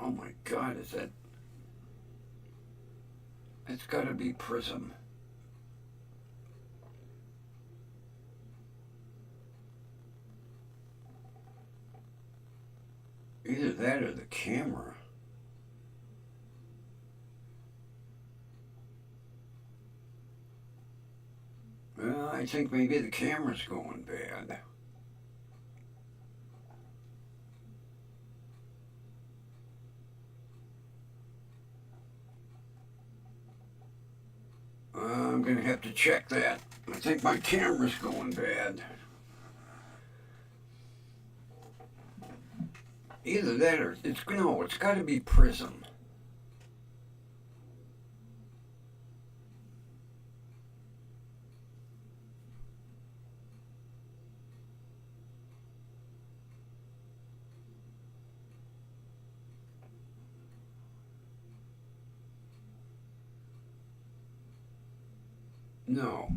Oh my God, is that? It's got to be Prism. Either that or the camera. Well, I think maybe the camera's going bad. I'm going to have to check that. I think my camera's going bad. Either that or it's got to be Prism. No,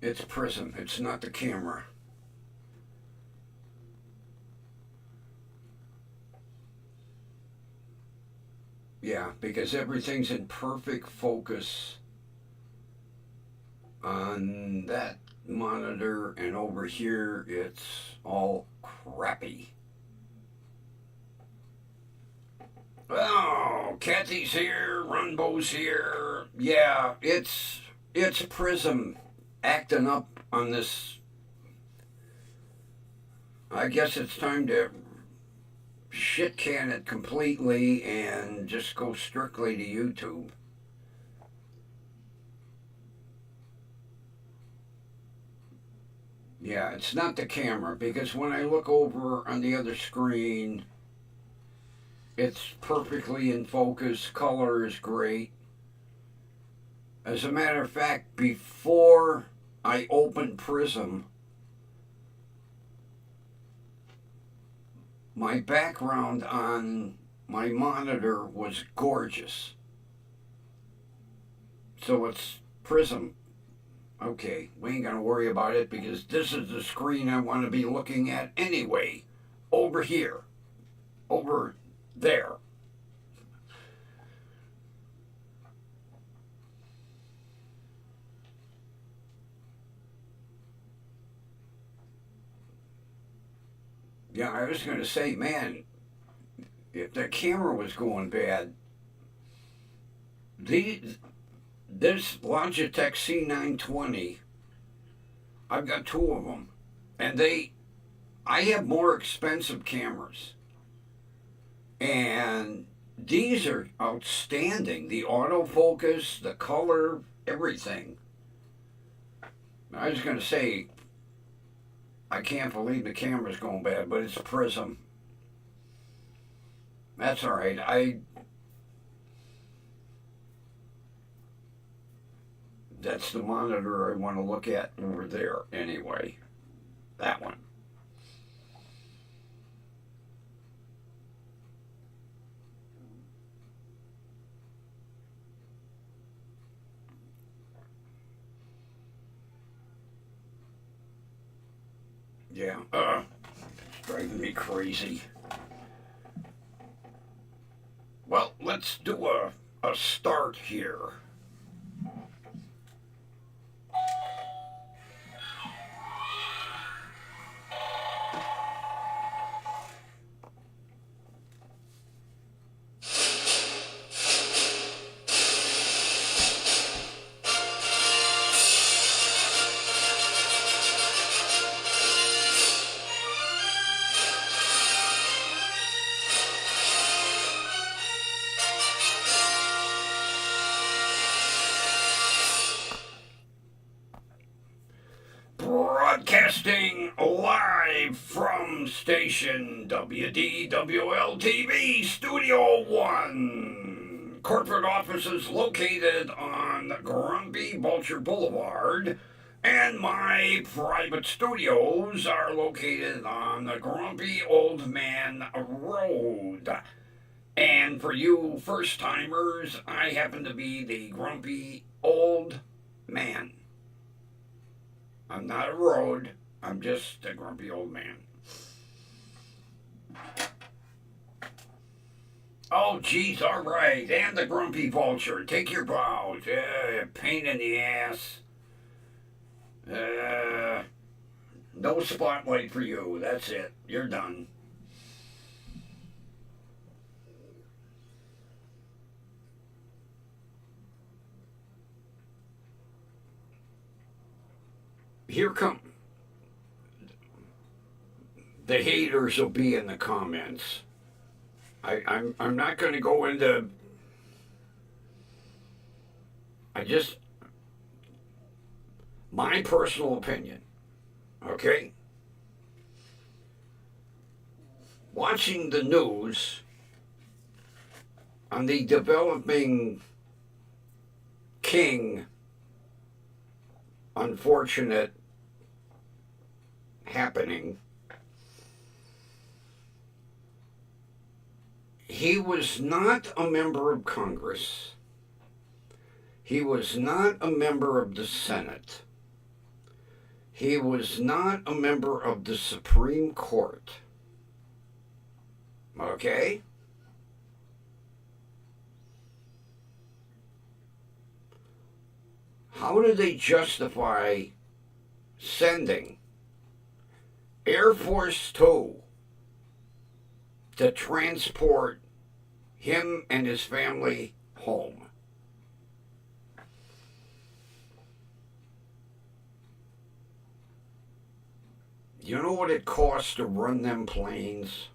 it's Prism. It's not the camera. Yeah, because everything's in perfect focus on that monitor, and over here it's all crappy. Oh, Kathy's here, Runbo's here. Yeah, it's Prism acting up on this. I guess it's time to shit can it completely and just go strictly to YouTube. Yeah, it's not the camera because when I look over on the other screen, it's perfectly in focus, color is great. As a matter of fact, before I opened Prism, my background on my monitor was gorgeous. So it's Prism. Okay, we ain't gonna worry about it because this is the screen I want to be looking at anyway. Over here. Over there. Yeah, I was gonna say, man, if the camera was going bad, these this Logitech C920, I've got two of them, and I have more expensive cameras, and these are outstanding. The autofocus, the color, everything. I was gonna say, I can't believe the camera's going bad, but it's a Prism. That's all right. That's the monitor I want to look at over there anyway. That one. Yeah. It's driving me crazy. Well, let's do a start here. Broadcasting live from station WDWL TV Studio 1. Corporate offices located on Grumpy Bulcher Boulevard, and my private studios are located on the Grumpy Old Man Road. And for you first timers, I happen to be the Grumpy Old Man. I'm not a road. I'm just a grumpy old man. Oh, geez, all right. And the grumpy vulture. Take your bows. Pain in the ass. Uh, no spotlight for you. That's it. You're done. Here come the haters will be in the comments. I'm not going to go into. I just my personal opinion. Okay, watching the news on the developing king unfortunate happening. He was not a member of Congress. He was not a member of the Senate. He was not a member of the Supreme Court. Okay? How do they justify sending Air Force Two to transport him and his family home? You know what it costs to run them planes?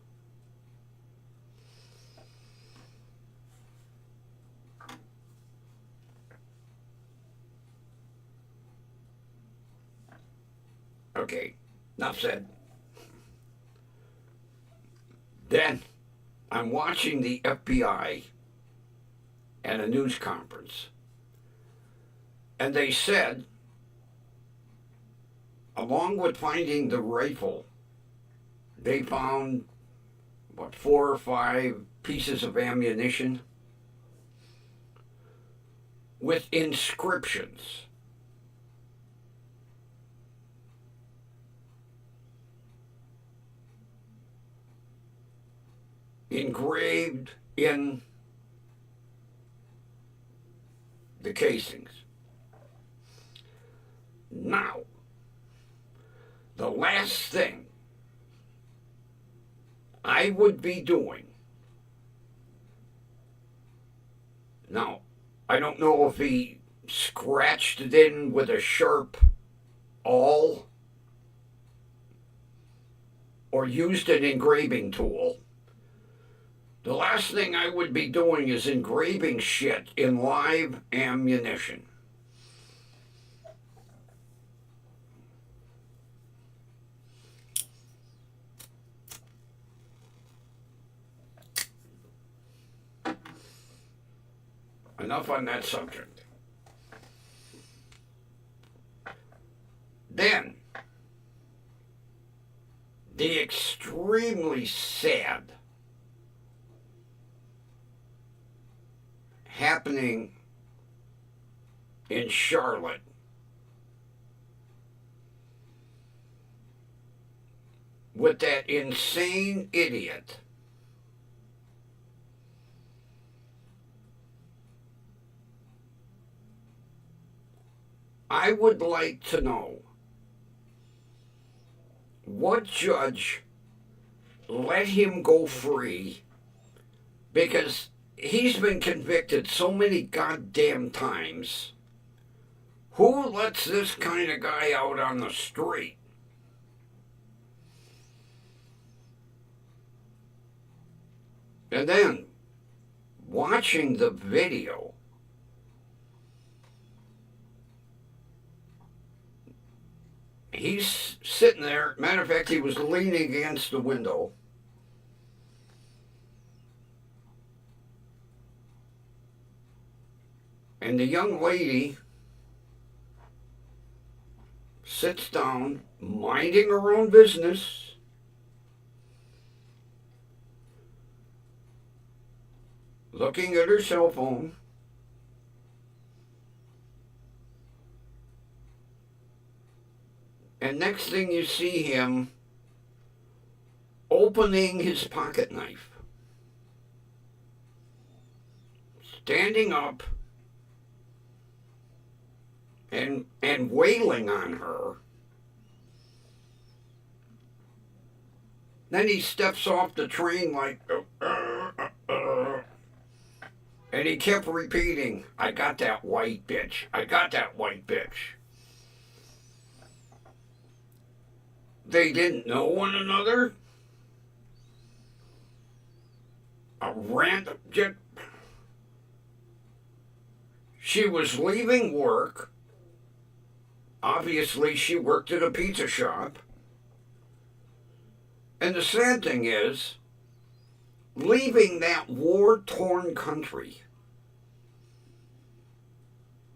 Okay, enough said. Then I'm watching the FBI at a news conference, and they said, along with finding the rifle, they found, what, 4 or 5 pieces of ammunition with inscriptions. Engraved in the casings. Now, the last thing I would be doing, now, I don't know if he scratched it in with a sharp awl or used an engraving tool. The last thing I would be doing is engraving shit in live ammunition. Enough on that subject. Then, the extremely sad happening in Charlotte with that insane idiot I would like to know what judge let him go free, because he's been convicted so many goddamn times. Who lets this kind of guy out on the street? And then, watching the video, he's sitting there. Matter of fact, he was leaning against the window. And the young lady sits down, minding her own business, looking at her cell phone. And next thing you see him opening his pocket knife. standing up and wailing on her. Then he steps off the train like, and he kept repeating, I got that white bitch. I got that white bitch. They didn't know one another. A random. She was leaving work. Obviously, she worked at a pizza shop. And the sad thing is, leaving that war-torn country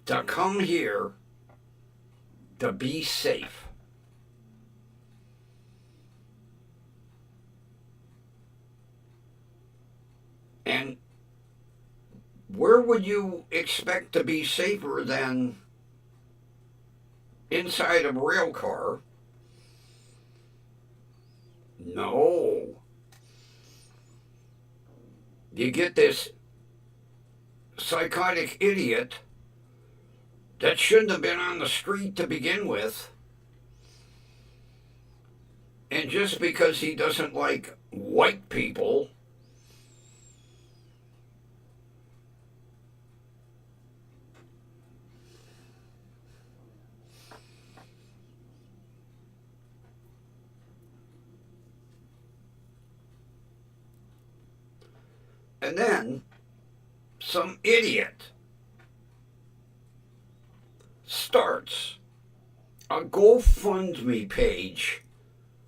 to come here to be safe. And where would you expect to be safer than inside a rail car? No. You get this psychotic idiot that shouldn't have been on the street to begin with. And just because he doesn't like white people, and then some idiot starts a GoFundMe page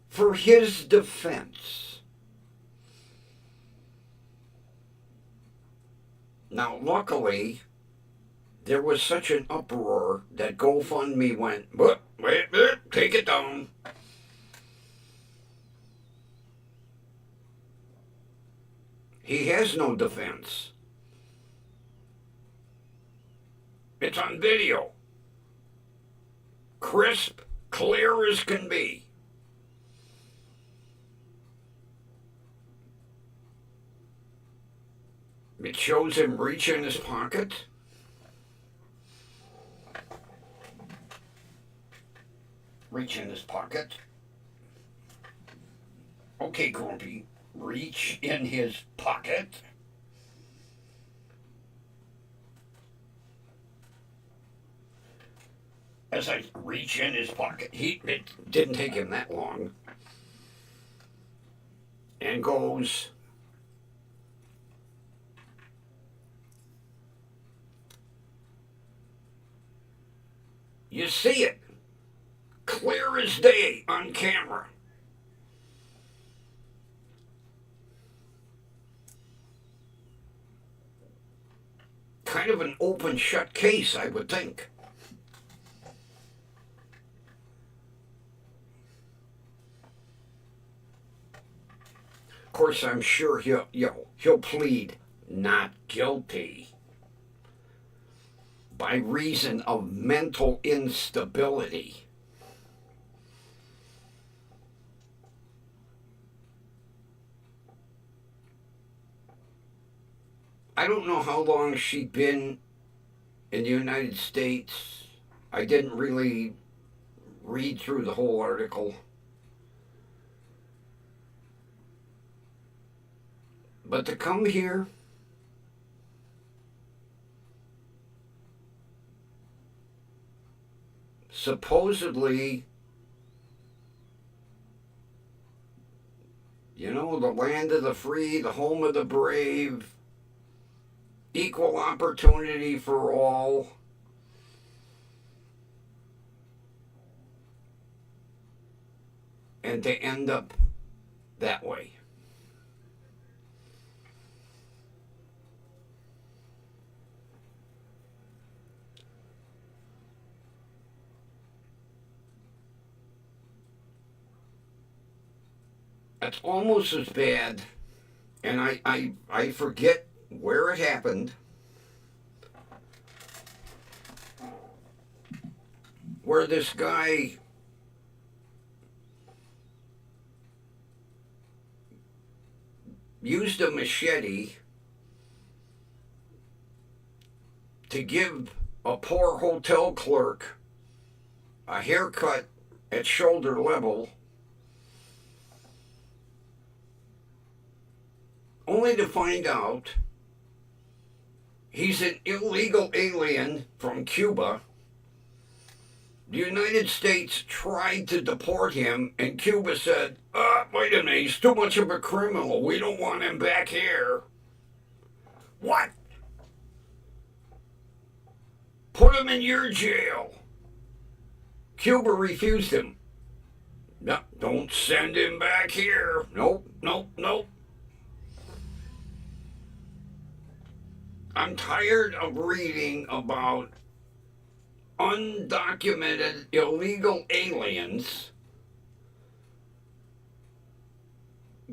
for his defense. Now, luckily, there was such an uproar that GoFundMe went, wait, take it down. He has no defense. It's on video. Crisp, clear as can be. It shows him reach in his pocket. Reach in his pocket. Okay, Grumpy. Reach in his pocket. As I reach in his pocket, it didn't take him that long. And goes, you see it, clear as day on camera. Kind of an open shut case, I would think. Of course, I'm sure he'll plead not guilty by reason of mental instability. I don't know how long she'd been in the United States. I didn't really read through the whole article. But to come here, supposedly, the land of the free, the home of the brave, equal opportunity for all. And to end up that way. That's almost as bad, and I forget where it happened, where this guy used a machete to give a poor hotel clerk a haircut at shoulder level, only to find out he's an illegal alien from Cuba. The United States tried to deport him, and Cuba said, wait a minute, he's too much of a criminal. We don't want him back here. What? Put him in your jail. Cuba refused him. No, don't send him back here. Nope, nope, nope. I'm tired of reading about undocumented illegal aliens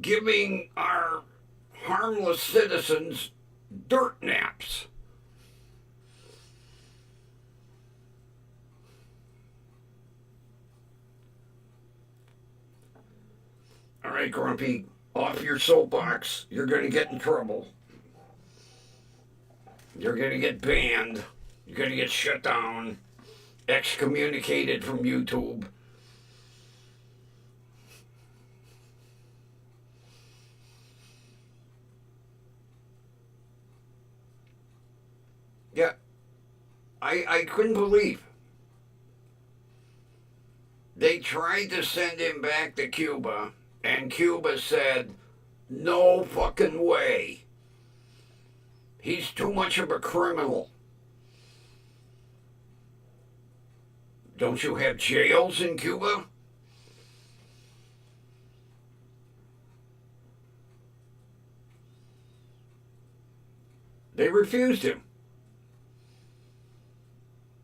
giving our harmless citizens dirt naps. All right, Grumpy, off your soapbox. You're going to get in trouble. You're going to get banned. You're going to get shut down, excommunicated from YouTube. Yeah, I couldn't believe. They tried to send him back to Cuba, and Cuba said, no fucking way. He's too much of a criminal. Don't you have jails in Cuba? They refused him.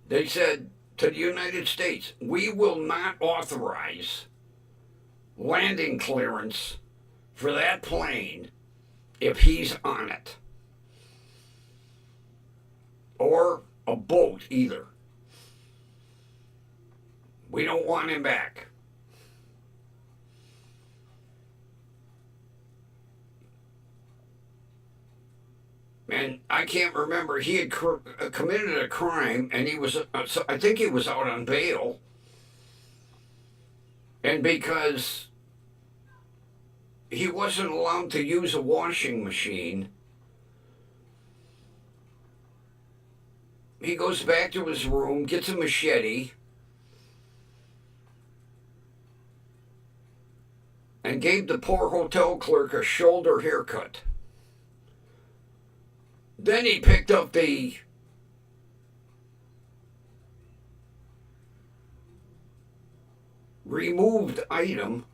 They said to the United States, we will not authorize landing clearance for that plane if he's on it. Or a boat either. We don't want him back. And I can't remember, he had committed a crime, and he was, I think he was out on bail. And because he wasn't allowed to use a washing machine, he goes back to his room, gets a machete, and gave the poor hotel clerk a shoulder haircut. Then he picked up the removed item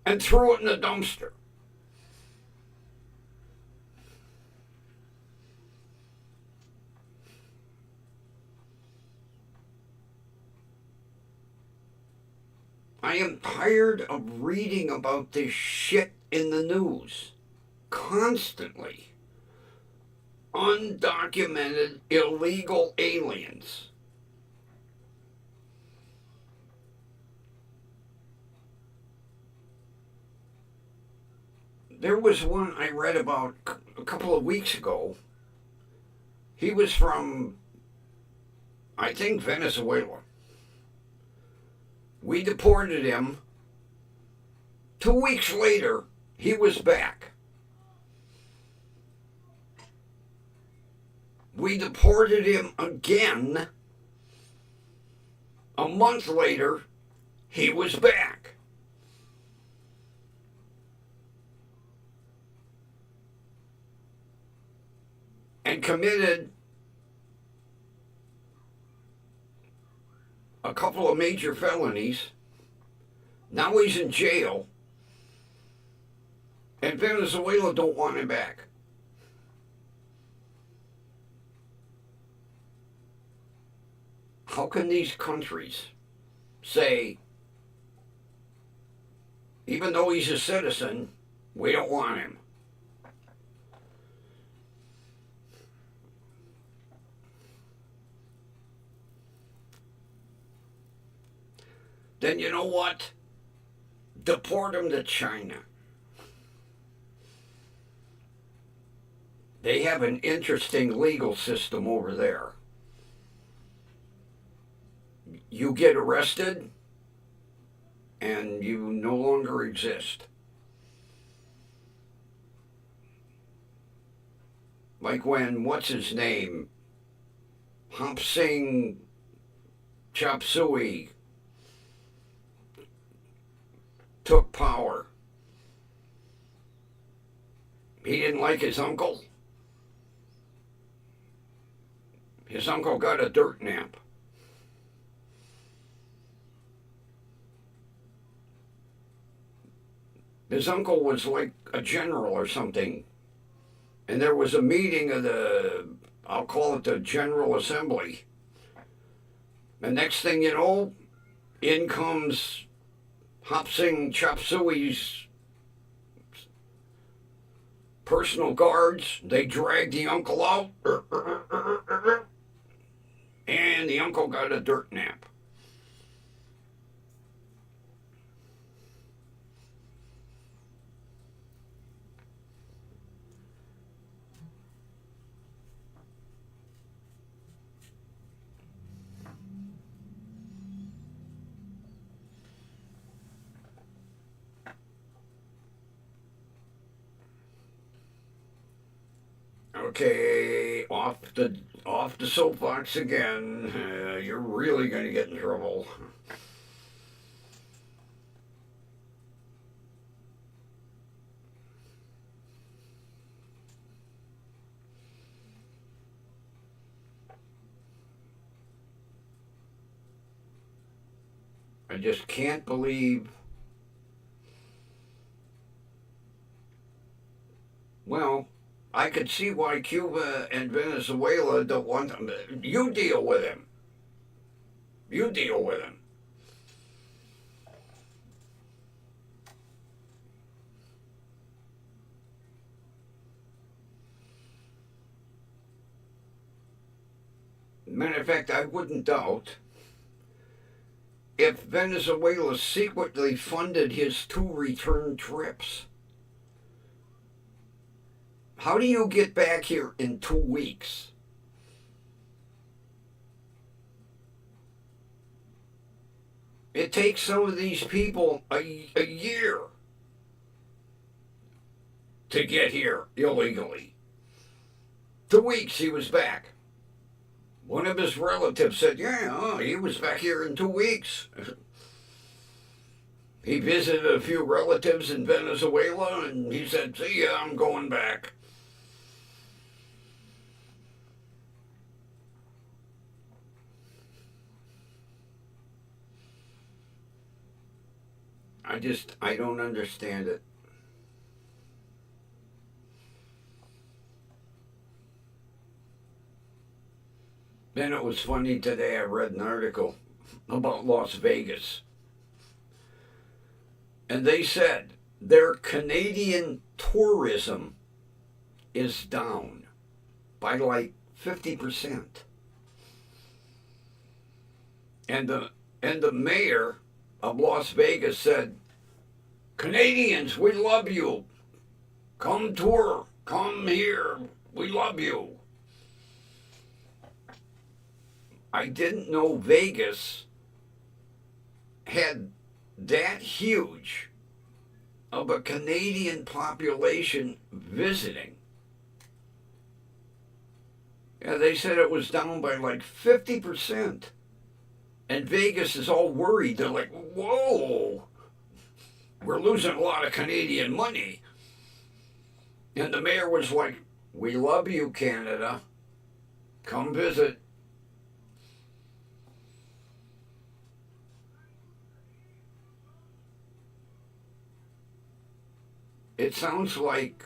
and threw it in the dumpster. I am tired of reading about this shit in the news constantly. Undocumented illegal aliens. There was one I read about a couple of weeks ago. He was from, I think, Venezuela. We deported him. 2 weeks later, he was back. We deported him again. A month later, he was back. And committed a couple of major felonies. Now he's in jail. And Venezuela don't want him back. How can these countries say, even though he's a citizen, we don't want him? Then you know what? Deport him to China. They have an interesting legal system over there. you get arrested and you no longer exist. Like when, what's his name? Hump Singh Chop Suey took power. He didn't like his uncle. His uncle got a dirt nap. His uncle was like a general or something. And there was a meeting of I'll call it the General Assembly. The next thing you know, in comes Hop Singh Chop Suey's personal guards. They dragged the uncle out. And the uncle got a dirt nap. Okay, off the soapbox again. You're really going to get in trouble. I just can't believe. Well, I could see why Cuba and Venezuela don't want him. You deal with him. You deal with him. Matter of fact, I wouldn't doubt if Venezuela secretly funded his 2 return trips. How do you get back here in 2 weeks? It takes some of these people a year to get here illegally. 2 weeks he was back. One of his relatives said, yeah, he was back here in 2 weeks. He visited a few relatives in Venezuela and he said, see ya, I'm going back. I don't understand it. Then it was funny today, I read an article about Las Vegas. And they said their Canadian tourism is down by like 50%. And the mayor of Las Vegas said, Canadians, we love you. Come tour. Come here. We love you. I didn't know Vegas had that huge of a Canadian population visiting. Yeah, they said it was down by like 50%. And Vegas is all worried. They're like, whoa, we're losing a lot of Canadian money. And the mayor was like, we love you, Canada. Come visit. It sounds like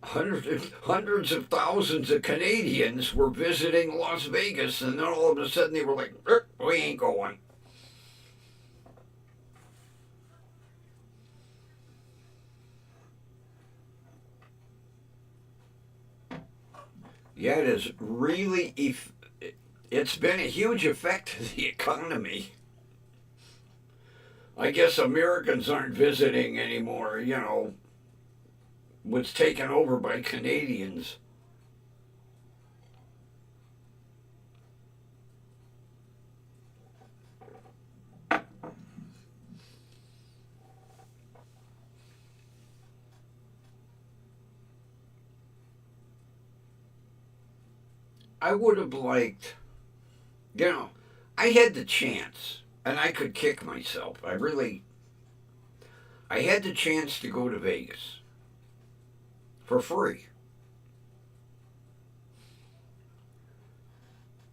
hundreds of thousands of Canadians were visiting Las Vegas, and then all of a sudden they were like, we ain't going. Yeah, it is really, it's been a huge effect to the economy. I guess Americans aren't visiting anymore, was taken over by Canadians. I would have liked, you know, I had the chance, and I could kick myself. I had the chance to go to Vegas for free.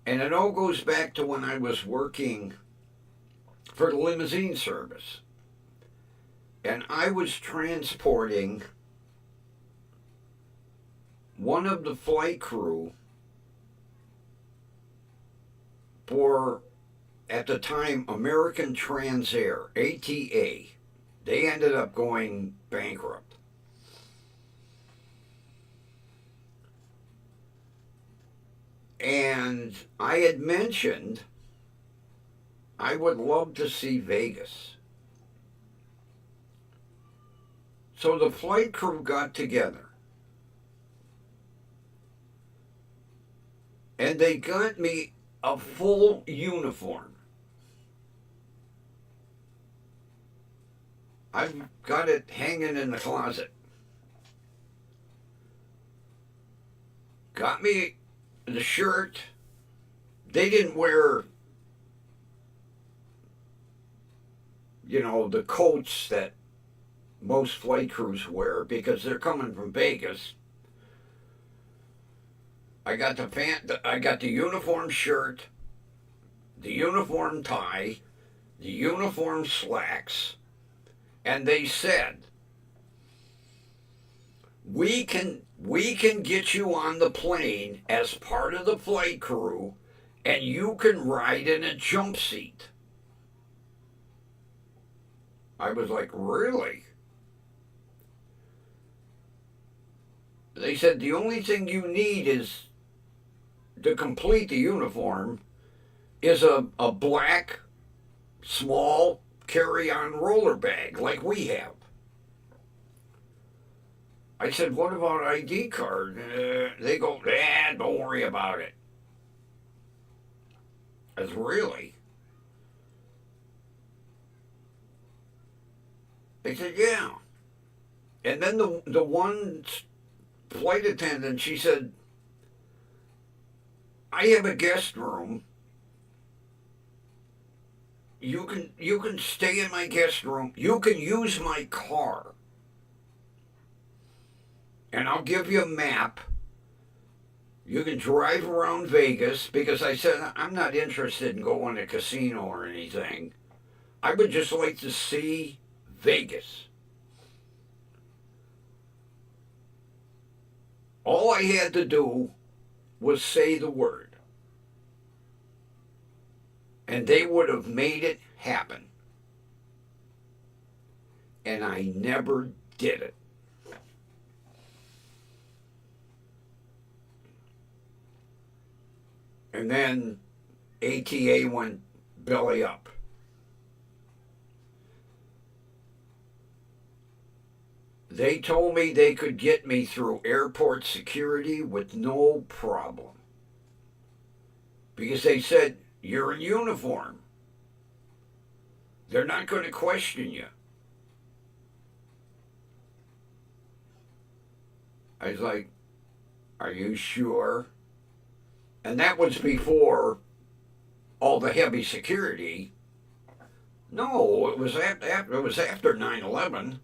And it all goes back to when I was working for the limousine service. And I was transporting one of the flight crew for, at the time, American Transair, ATA. They ended up going bankrupt. And I had mentioned I would love to see Vegas. So the flight crew got together. And they got me a full uniform. I've got it hanging in the closet. Got me the shirt. They didn't wear, the coats that most flight crews wear because they're coming from Vegas. I got the uniform shirt, the uniform tie, the uniform slacks, and they said, we can get you on the plane as part of the flight crew, and you can ride in a jump seat. I was like, really? They said the only thing you need is to complete the uniform is a black small carry-on roller bag like we have. I said, what about ID card? They go, don't worry about it. I said, really? They said, yeah. And then the one flight attendant, she said, I have a guest room. You can stay in my guest room. You can use my car. And I'll give you a map. You can drive around Vegas, because I said, I'm not interested in going to a casino or anything. I would just like to see Vegas. All I had to do was say the word. And they would have made it happen. And I never did it. And then ATA went belly up. They told me they could get me through airport security with no problem. Because they said, you're in uniform. They're not going to question you. I was like, are you sure? And that was before all the heavy security. No, it was after 9/11.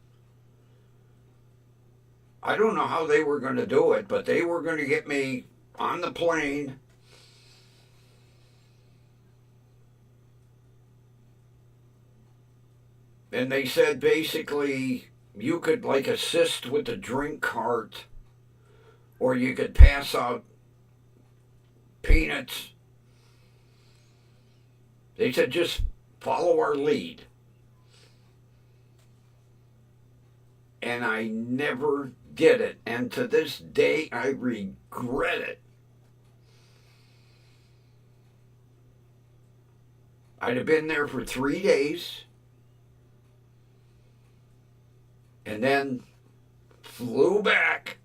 I don't know how they were going to do it, but they were going to get me on the plane. And they said basically you could assist with the drink cart, or you could pass out peanuts. They said just follow our lead. And I never did it. And to this day, I regret it. I'd have been there for 3 days. And then flew back.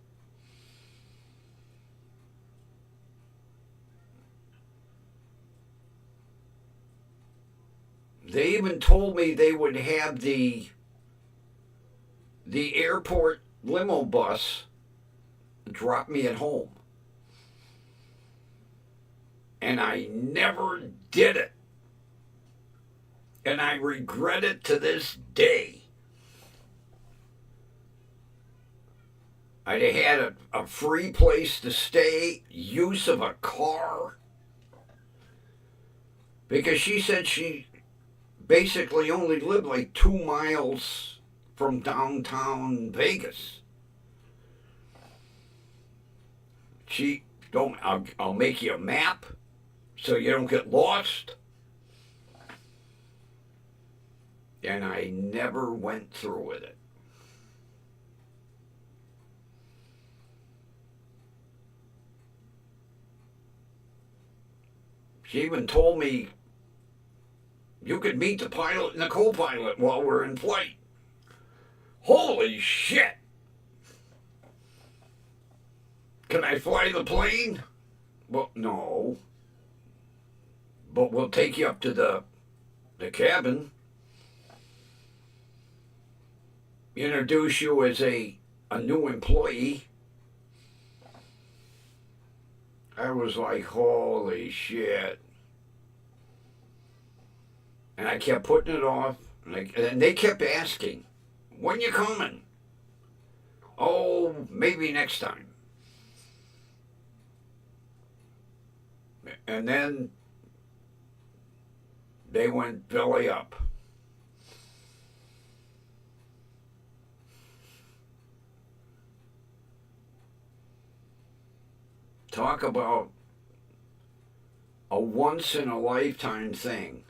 They even told me they would have the airport limo bus drop me at home. and I never did it. And I regret it to this day. I'd have had a free place to stay, use of a car, because she said she basically only lived like 2 miles from downtown Vegas. She don't. I'll make you a map so you don't get lost. And I never went through with it. She even told me you could meet the pilot and the co-pilot while we're in flight. Holy shit! Can I fly the plane? Well, no. But we'll take you up to the cabin. Introduce you as a new employee. I was like, holy shit. And I kept putting it off. And they kept asking, when you coming? Oh, maybe next time. And then they went belly up. Talk about a once-in-a-lifetime thing.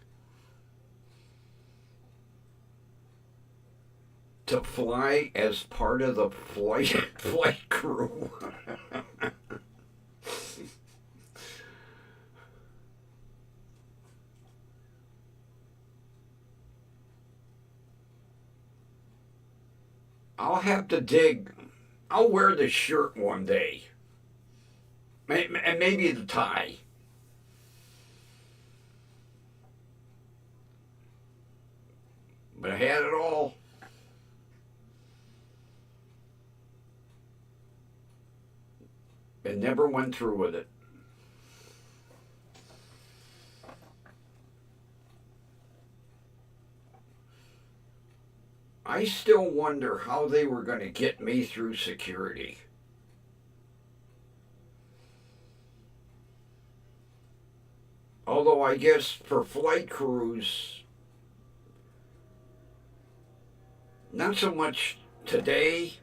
To fly as part of the flight crew. I'll have to dig. I'll wear the shirt one day. And maybe the tie. But I had it all. And never went through with it. I still wonder how they were going to get me through security. Although I guess for flight crews, not so much today,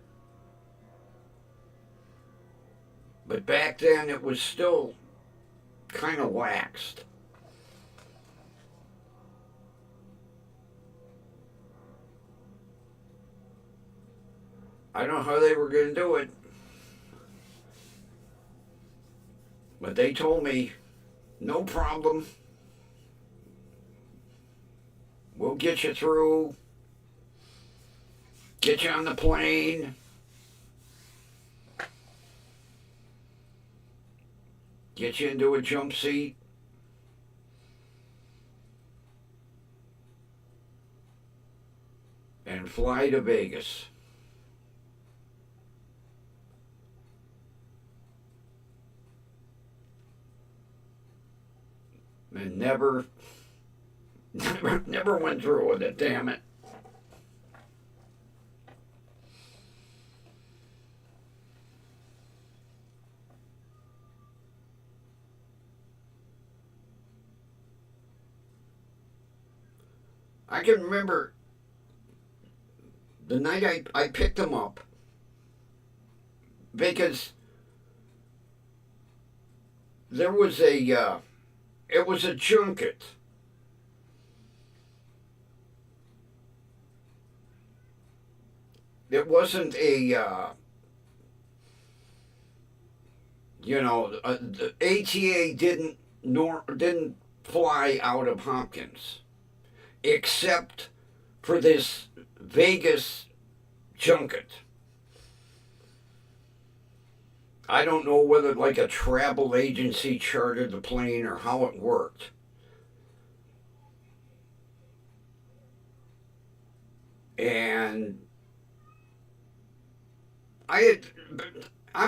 but back then it was still kind of laxed. I don't know how they were going to do it, but they told me, no problem. We'll get you through, get you on the plane. Get you into a jump seat. And fly to Vegas. And never went through with it, damn it. I can remember the night I picked them up because there was it was a junket. It wasn't a, the ATA didn't fly out of Hopkins, except for this Vegas junket. I don't know whether like a travel agency chartered the plane or how it worked. And I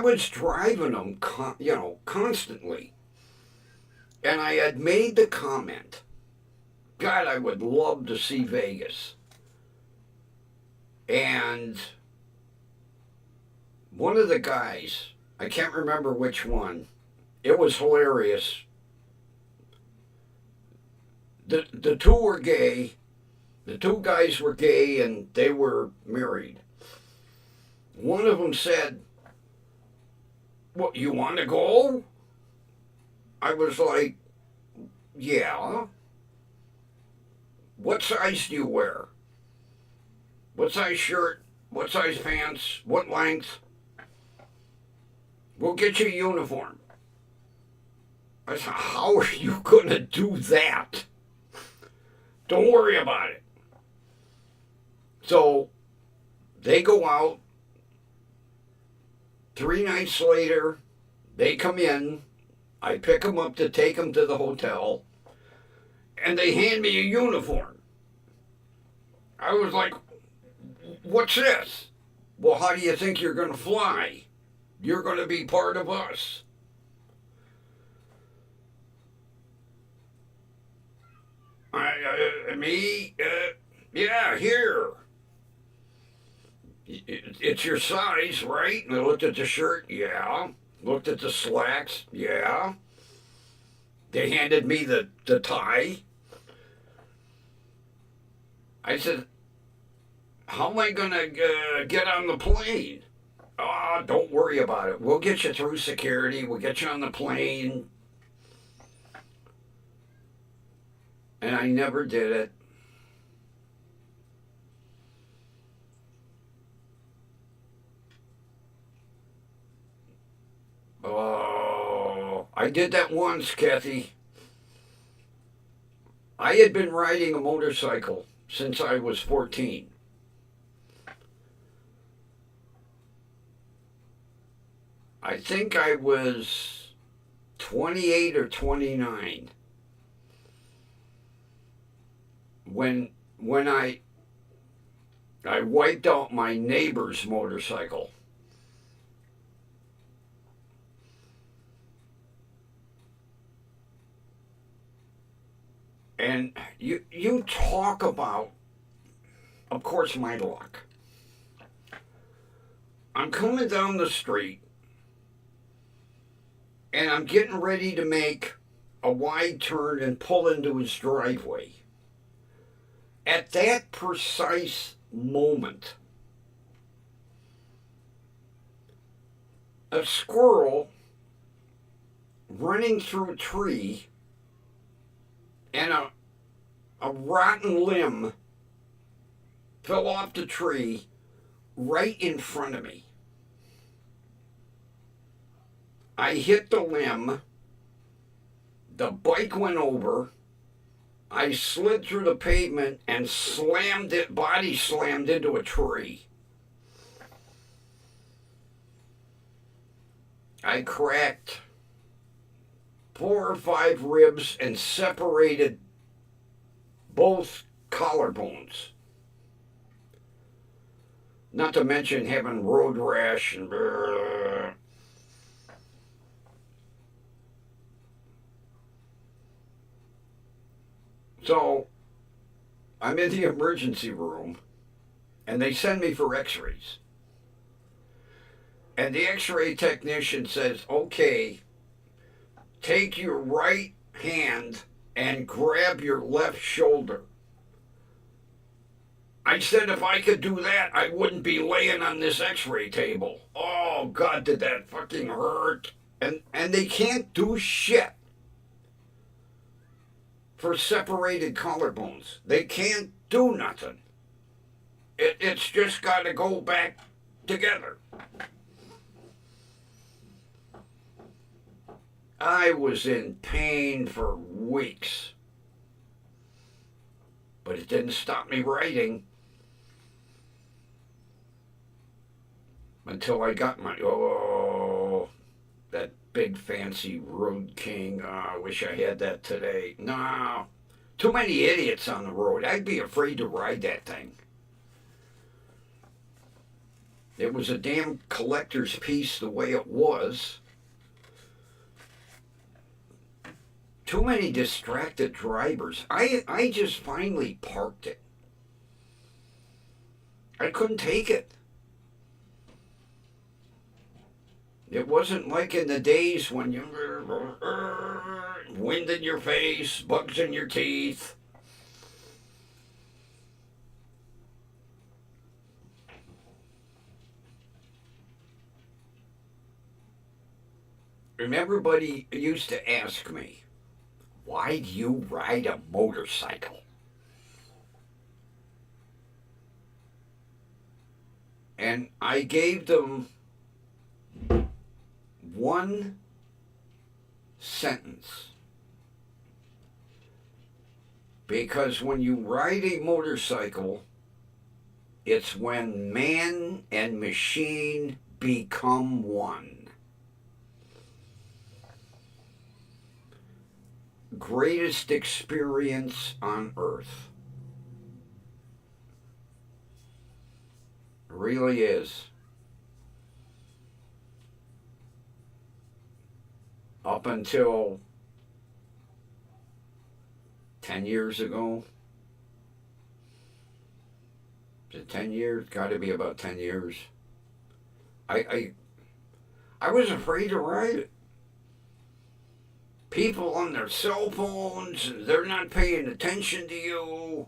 was driving them, constantly. And I had made the comment, God, I would love to see Vegas. And one of the guys, I can't remember which one, it was hilarious. The two were gay. The two guys were gay and they were married. One of them said, "What, you want to go?" I was like, "Yeah." "What size do you wear? What size shirt? What size pants? What length? We'll get you a uniform." I said, "How are you going to do that? Don't worry about it." So they go out. 3 nights later, they come in. I pick them up to take them to the hotel. And they hand me a uniform. I was like, "What's this?" "Well, how do you think you're going to fly? You're going to be part of us." Me? Yeah, here. It's your size, right? And I looked at the shirt. Yeah. Looked at the slacks. Yeah. They handed me the tie. I said, "How am I going to get on the plane?" "Oh, don't worry about it. We'll get you through security. We'll get you on the plane." And I never did it. Oh, I did that once, Kathy. I had been riding a motorcycle since I was 14. I think I was 28 or 29 when I wiped out my neighbor's motorcycle. And you talk about, of course, my luck. I'm coming down the street and I'm getting ready to make a wide turn and pull into his driveway. At that precise moment, a squirrel running through a tree and a rotten limb fell off the tree right in front of me. I hit the limb, the bike went over, I slid through the pavement and body slammed into a tree. I cracked 4 or 5 ribs and separated both collarbones. Not to mention having road rash and brrr. So I'm in the emergency room and they send me for x-rays. And the x-ray technician says, "Okay, take your right hand and grab your left shoulder." I said if I could do that, I wouldn't be laying on this x-ray table. Oh, God, did that fucking hurt. And they can't do shit for separated collarbones. They can't do nothing. It's just got to go back together. I was in pain for weeks. But it didn't stop me writing until I got that big fancy Road King. I wish I had that today. No, too many idiots on the road. I'd be afraid to ride that thing. It was a damn collector's piece the way it was. too many distracted drivers. I just finally parked it. I couldn't take it. It wasn't like in the days when you wind in your face, bugs in your teeth. And everybody used to ask me, why do you ride a motorcycle? And I gave them one sentence. Because when you ride a motorcycle, it's when man and machine become one. Greatest experience on earth. It really is. Up until 10 years ago. Is it 10 years? Got to be about 10 years. I was afraid to ride it. People on their cell phones, they're not paying attention to you.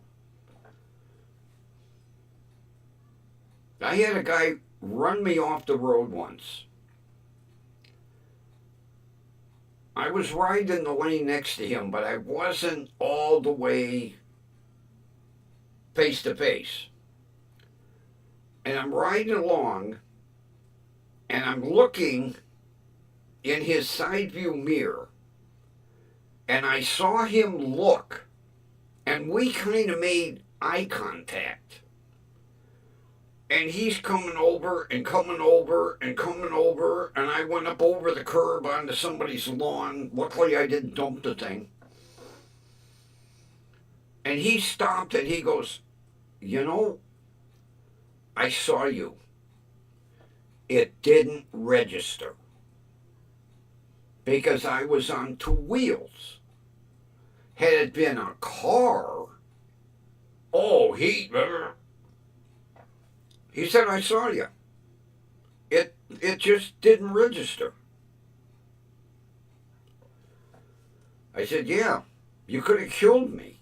I had a guy run me off the road once. I was riding the lane next to him, but I wasn't all the way face to face. And I'm riding along, and I'm looking in his side view mirror, and I saw him look, and we kind of made eye contact. And he's coming over and coming over and coming over, and I went up over the curb onto somebody's lawn. Luckily, I didn't dump the thing. And he stopped and he goes, you know, I saw you. It didn't register. Because I was on two wheels. Had it been a car, he said, I saw you. It just didn't register. I said, yeah, you could have killed me.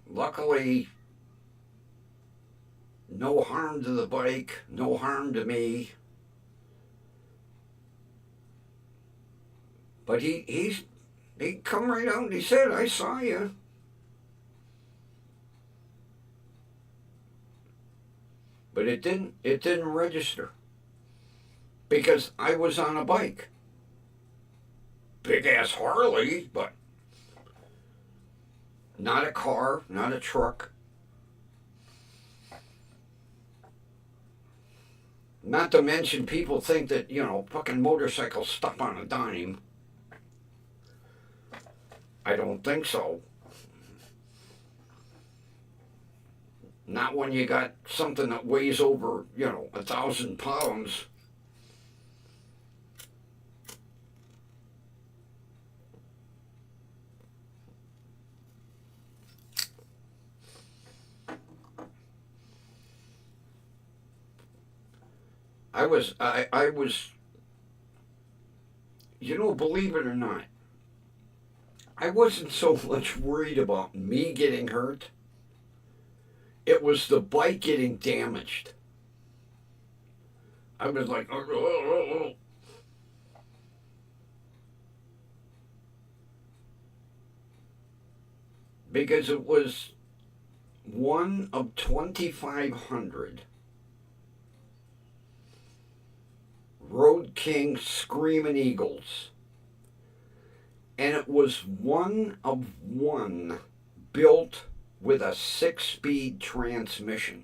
Luckily, no harm to the bike, no harm to me. But he come right out and he said, I saw you. But it didn't register. Because I was on a bike. Big ass Harley, but not a car, not a truck. Not to mention people think that, fucking motorcycles stop on a dime. I don't think so. Not when you got something that weighs over, 1,000 pounds. I was, believe it or not, I wasn't so much worried about me getting hurt. It was the bike getting damaged. I was like, oh. Because it was one of 2,500 Road King Screaming Eagles. And it was one of one built with a 6-speed transmission.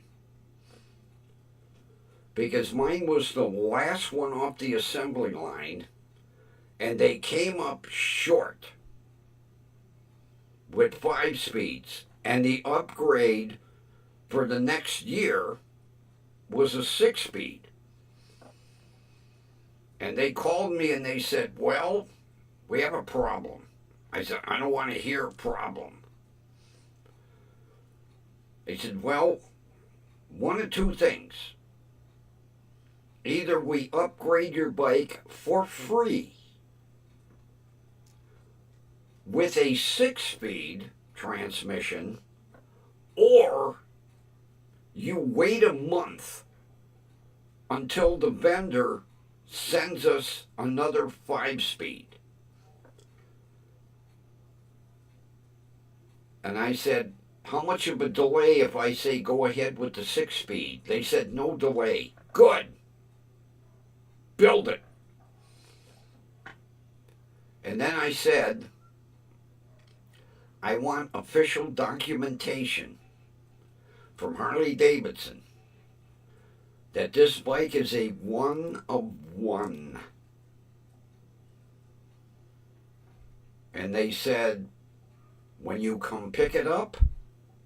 Because mine was the last one off the assembly line, and they came up short with 5 speeds. And the upgrade for the next year was a 6-speed. And they called me and they said, well, we have a problem. I said, I don't want to hear a problem. They said, well, one of two things. Either we upgrade your bike for free with a 6-speed transmission, or you wait a month until the vendor sends us another 5-speed. And I said, how much of a delay if I say go ahead with the 6-speed? They said, no delay. Good. Build it. And then I said, I want official documentation from Harley Davidson that this bike is a 1 of 1. And they said, when you come pick it up,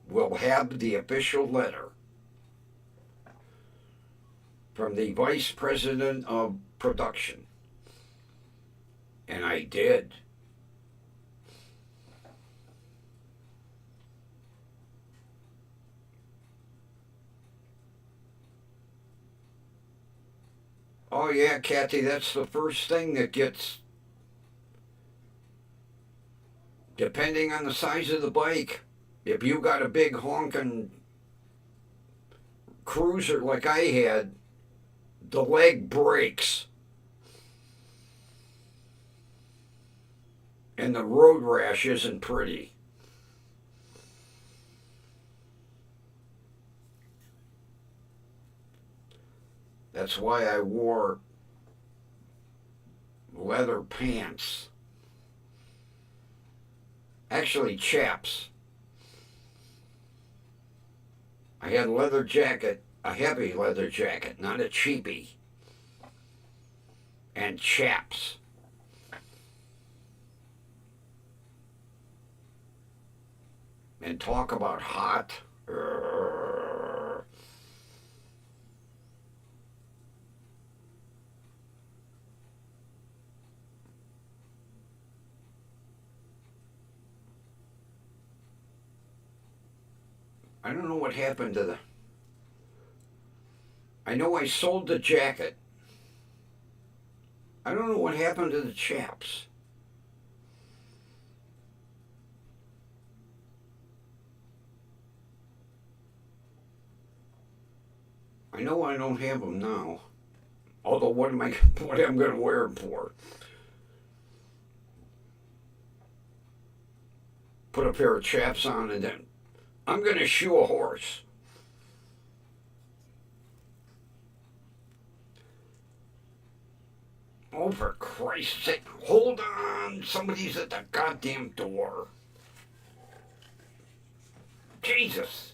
we'll have the official letter from the vice president of production. And I did. Oh yeah, Kathy, that's the first thing that gets, depending on the size of the bike. If you got a big honking cruiser like I had, the leg breaks. And the road rash isn't pretty. That's why I wore leather pants. Actually, chaps. I had a leather jacket, a heavy leather jacket, not a cheapie. And chaps. And talk about hot. I don't know what happened to the... I know I sold the jacket. I don't know what happened to the chaps. I know I don't have them now. Although what am I going to wear them for? Put a pair of chaps on and then I'm going to shoe a horse. Oh, for Christ's sake, hold on. Somebody's at the goddamn door. Jesus.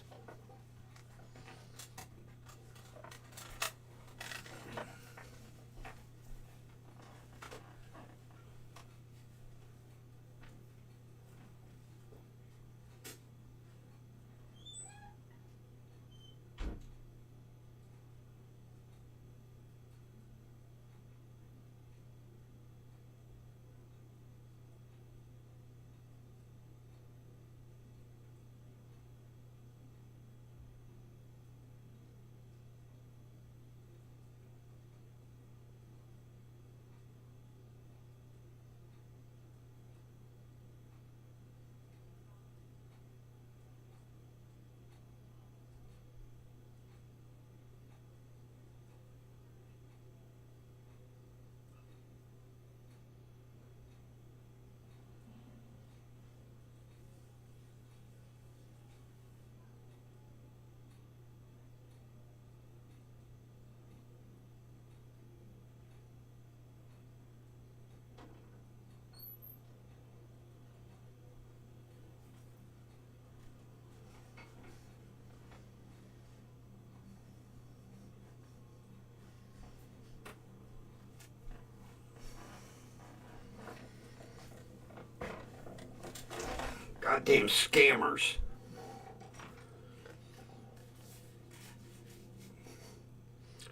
Goddamn scammers.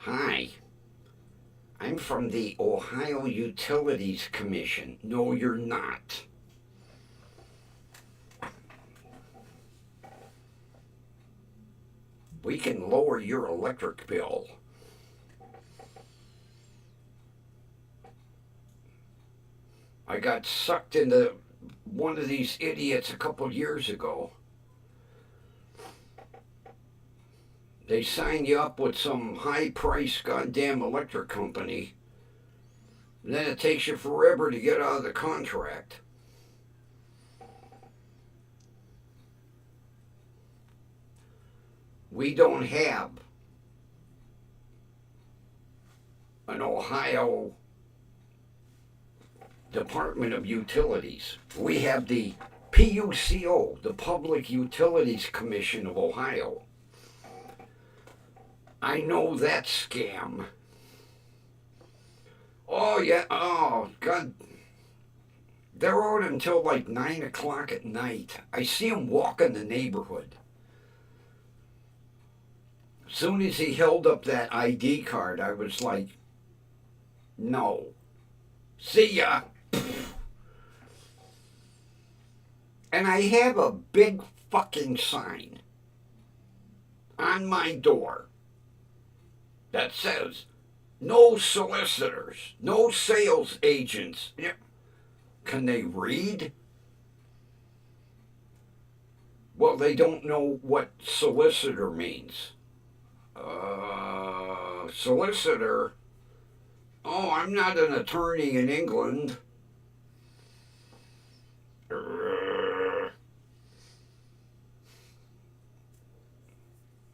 Hi, I'm from the Ohio Utilities Commission. No, you're not. We can lower your electric bill. I got sucked into one of these idiots a couple years ago. They sign you up with some high-priced goddamn electric company. And then it takes you forever to get out of the contract. We don't have an Ohio Department of Utilities. We have the PUCO, the Public Utilities Commission of Ohio. I know that scam. Oh, yeah. Oh, God. They're out until like 9 o'clock at night. I see them walking the neighborhood. As soon as he held up that ID card, I was like, no. See ya. And I have a big fucking sign on my door that says, no solicitors, no sales agents. Can they read? Well, they don't know what solicitor means. Solicitor? Oh, I'm not an attorney in England.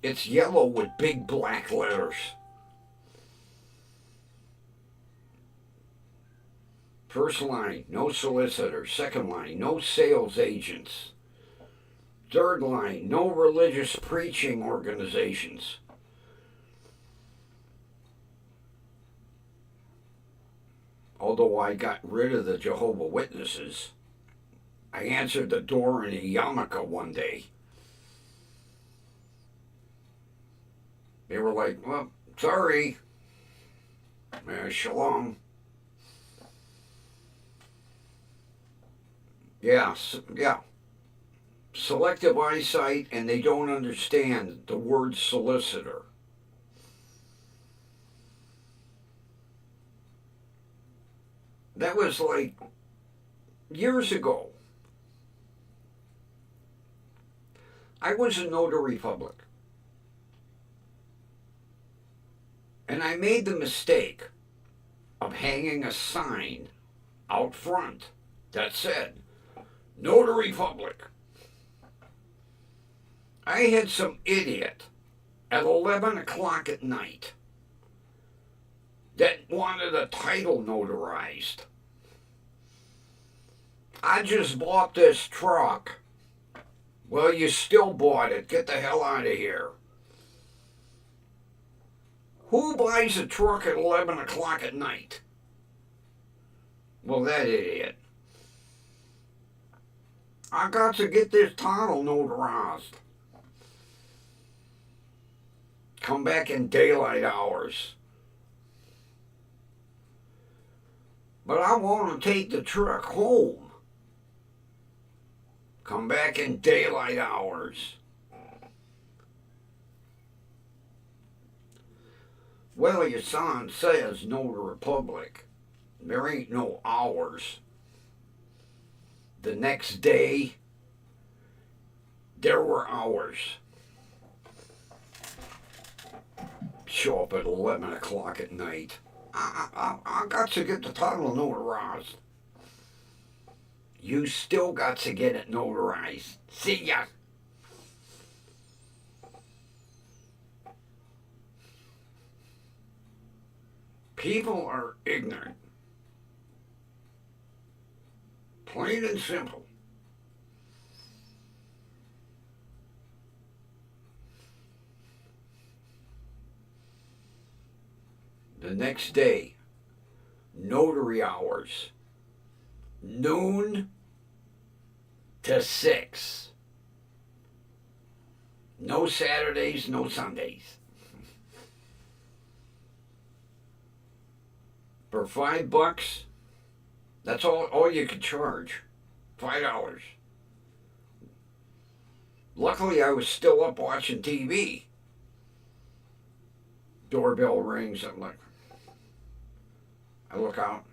It's yellow with big black letters. First line, no solicitors. Second line, no sales agents. Third line, no religious preaching organizations. Although I got rid of the Jehovah's Witnesses, I answered the door in a yarmulke one day. They were like, well, sorry. Shalom. Yeah. Selective eyesight, and they don't understand the word solicitor. That was like years ago. I was a notary public. And I made the mistake of hanging a sign out front that said, Notary Public. I had some idiot at 11 o'clock at night that wanted a title notarized. I just bought this truck. Well, you still bought it. Get the hell out of here. Who buys a truck at 11 o'clock at night? Well, that idiot. I got to get this title notarized. Come back in daylight hours. But I want to take the truck home. Come back in daylight hours. Well, your sign says Notary Public. There ain't no hours. The next day, there were hours. Show up at 11 o'clock at night. I got to get the title notarized. You still got to get it notarized. See ya. People are ignorant. Plain and simple. The next day, notary hours, noon to 6. No Saturdays, no Sundays. For $5, that's all you could charge. $5. Luckily, I was still up watching TV. Doorbell rings. I'm like, I look out.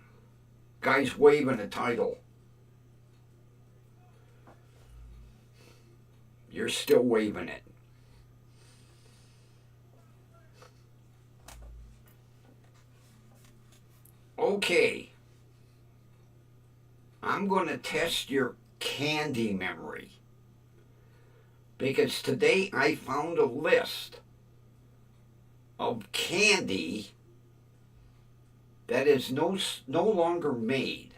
Guy's waving a title. You're still waving it. Okay. I'm going to test your candy memory. Because today I found a list of candy that is no longer made.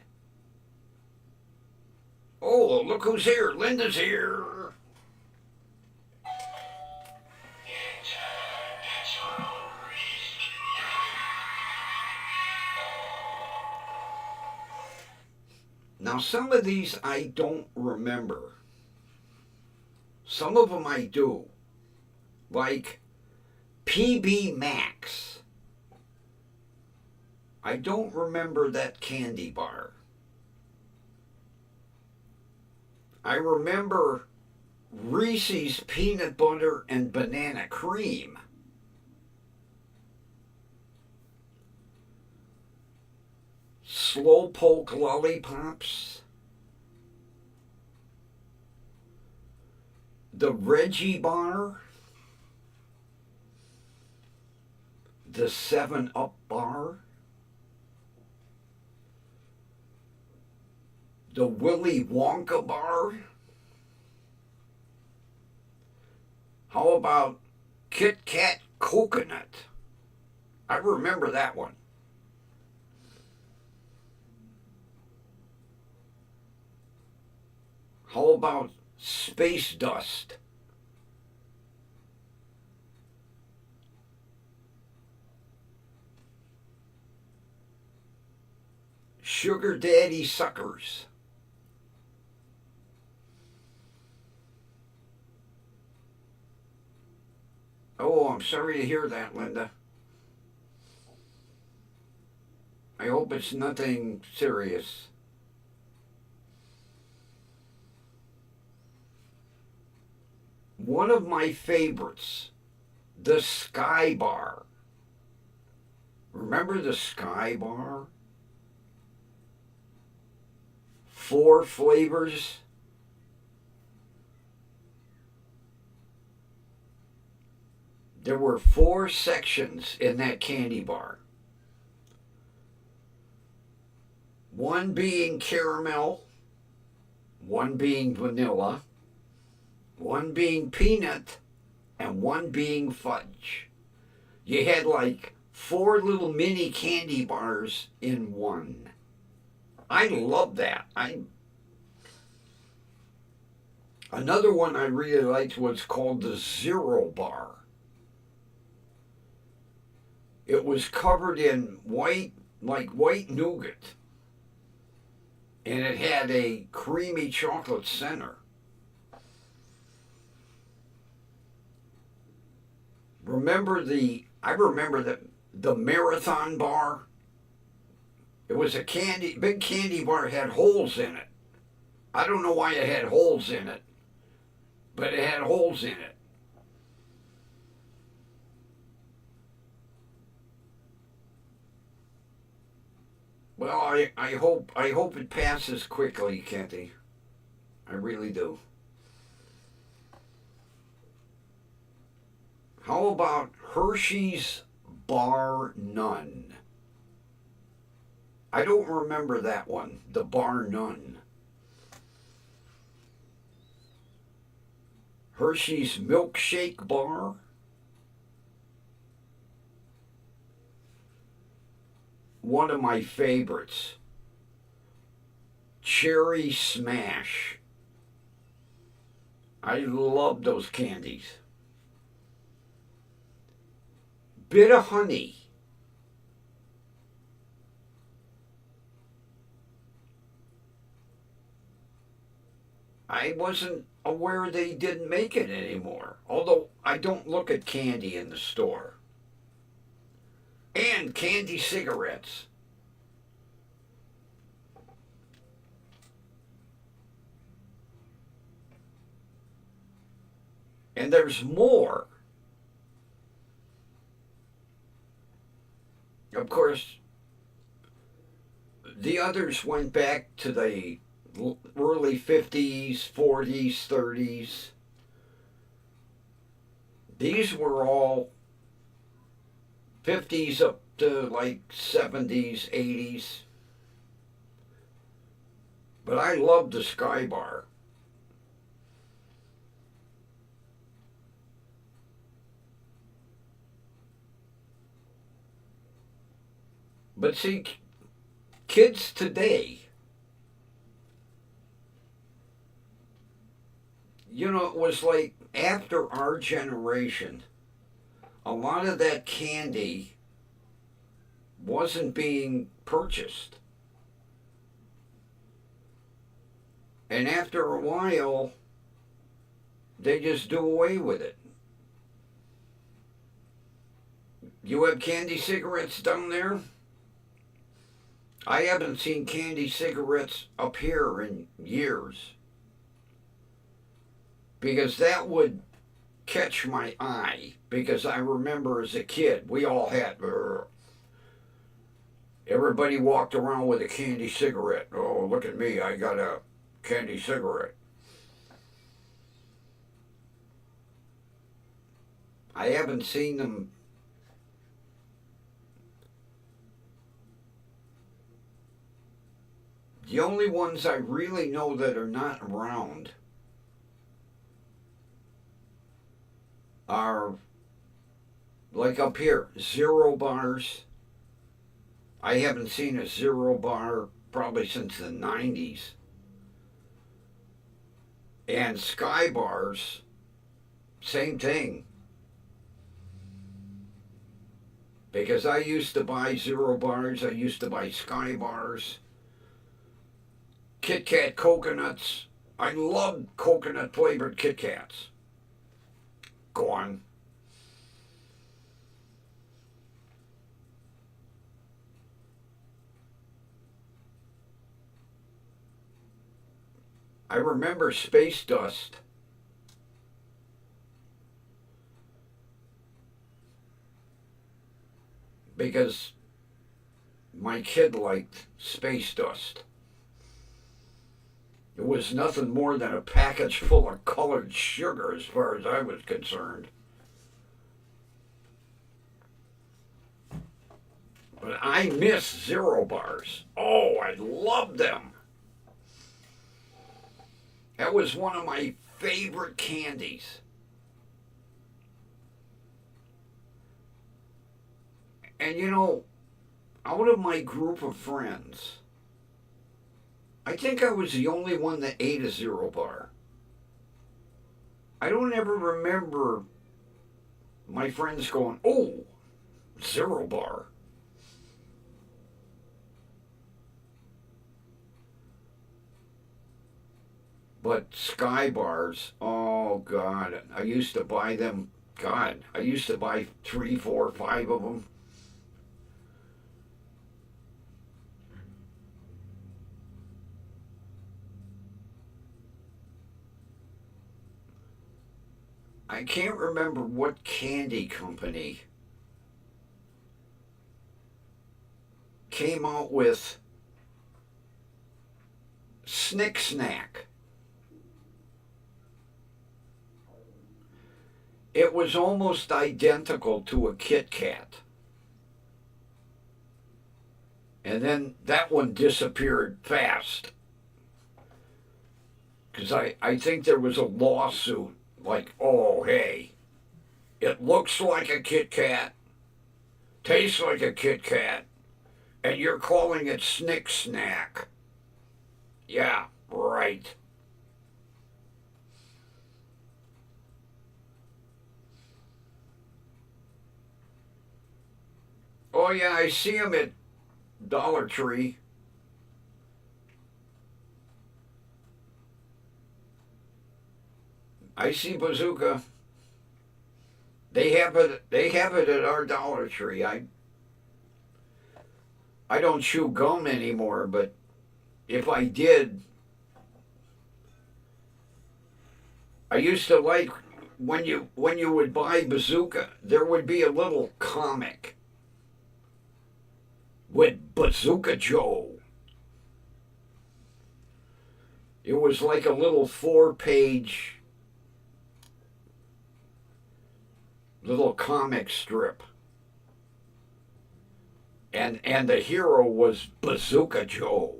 Oh, look who's here. Linda's here. Now, some of these I don't remember. Some of them I do. Like PB Max. I don't remember that candy bar. I remember Reese's peanut butter and banana cream. Slowpoke lollipops. The Reggie bar. The 7-Up bar. The Willy Wonka bar. How about Kit Kat Coconut? I remember that one. How about Space Dust? Sugar Daddy Suckers. Oh, I'm sorry to hear that, Linda. I hope it's nothing serious. One of my favorites, the Sky Bar. Remember the Sky Bar? 4 flavors. There were 4 sections in that candy bar. One being caramel, one being vanilla, one being peanut, and one being fudge. You had like 4 little mini candy bars in one. I love that. Another one I really liked was called the Zero Bar. It was covered in white nougat. And it had a creamy chocolate center. I remember the Marathon bar. It was a big candy bar. It had holes in it. I don't know why it had holes in it, but it had holes in it. Well, I hope it passes quickly, Kathy. I really do. How about Hershey's Bar None? I don't remember that one, the Bar None. Hershey's Milkshake Bar. One of my favorites, Cherry Smash. I love those candies. Bit of Honey. I wasn't aware they didn't make it anymore, although I don't look at candy in the store. And candy cigarettes. And there's more. Of course, the others went back to the early 50s, 40s, 30s. These were all 50s up to like 70s, 80s. But I loved the Sky Bar. But see, kids today, it was like after our generation, a lot of that candy wasn't being purchased. And after a while, they just do away with it. You have candy cigarettes down there? I haven't seen candy cigarettes up here in years. Because that would catch my eye. Because I remember as a kid, we all had. Everybody walked around with a candy cigarette. Oh, look at me, I got a candy cigarette. I haven't seen them. The only ones I really know that are not around are like up here, Zero Bars. I haven't seen a Zero Bar probably since the 90s. And Sky Bars, same thing. Because I used to buy Zero Bars, I used to buy Sky Bars. Kit Kat coconuts. I loved coconut flavored Kit Kats. Gone. I remember Space Dust. Because my kid liked Space Dust. It was nothing more than a package full of colored sugar as far as I was concerned. But I miss Zero Bars. Oh, I loved them. That was one of my favorite candies. And out of my group of friends, I think I was the only one that ate a Zero Bar. I don't ever remember my friends going, oh, Zero Bar. But Sky Bars, oh God, I used to buy them. God, I used to buy 3, 4, 5 of them. I can't remember what candy company came out with Snick Snack. It was almost identical to a Kit Kat. And then that one disappeared fast. Because I think there was a lawsuit like, oh, hey, it looks like a Kit Kat, tastes like a Kit Kat, and you're calling it Snick Snack. Yeah, right. Oh, yeah, I see them at Dollar Tree. I see Bazooka. They have it. They have it at our Dollar Tree. I don't chew gum anymore, but if I did, I used to like when you would buy Bazooka, there would be a little comic with Bazooka Joe. It was like a little 4-page little comic strip. And the hero was Bazooka Joe.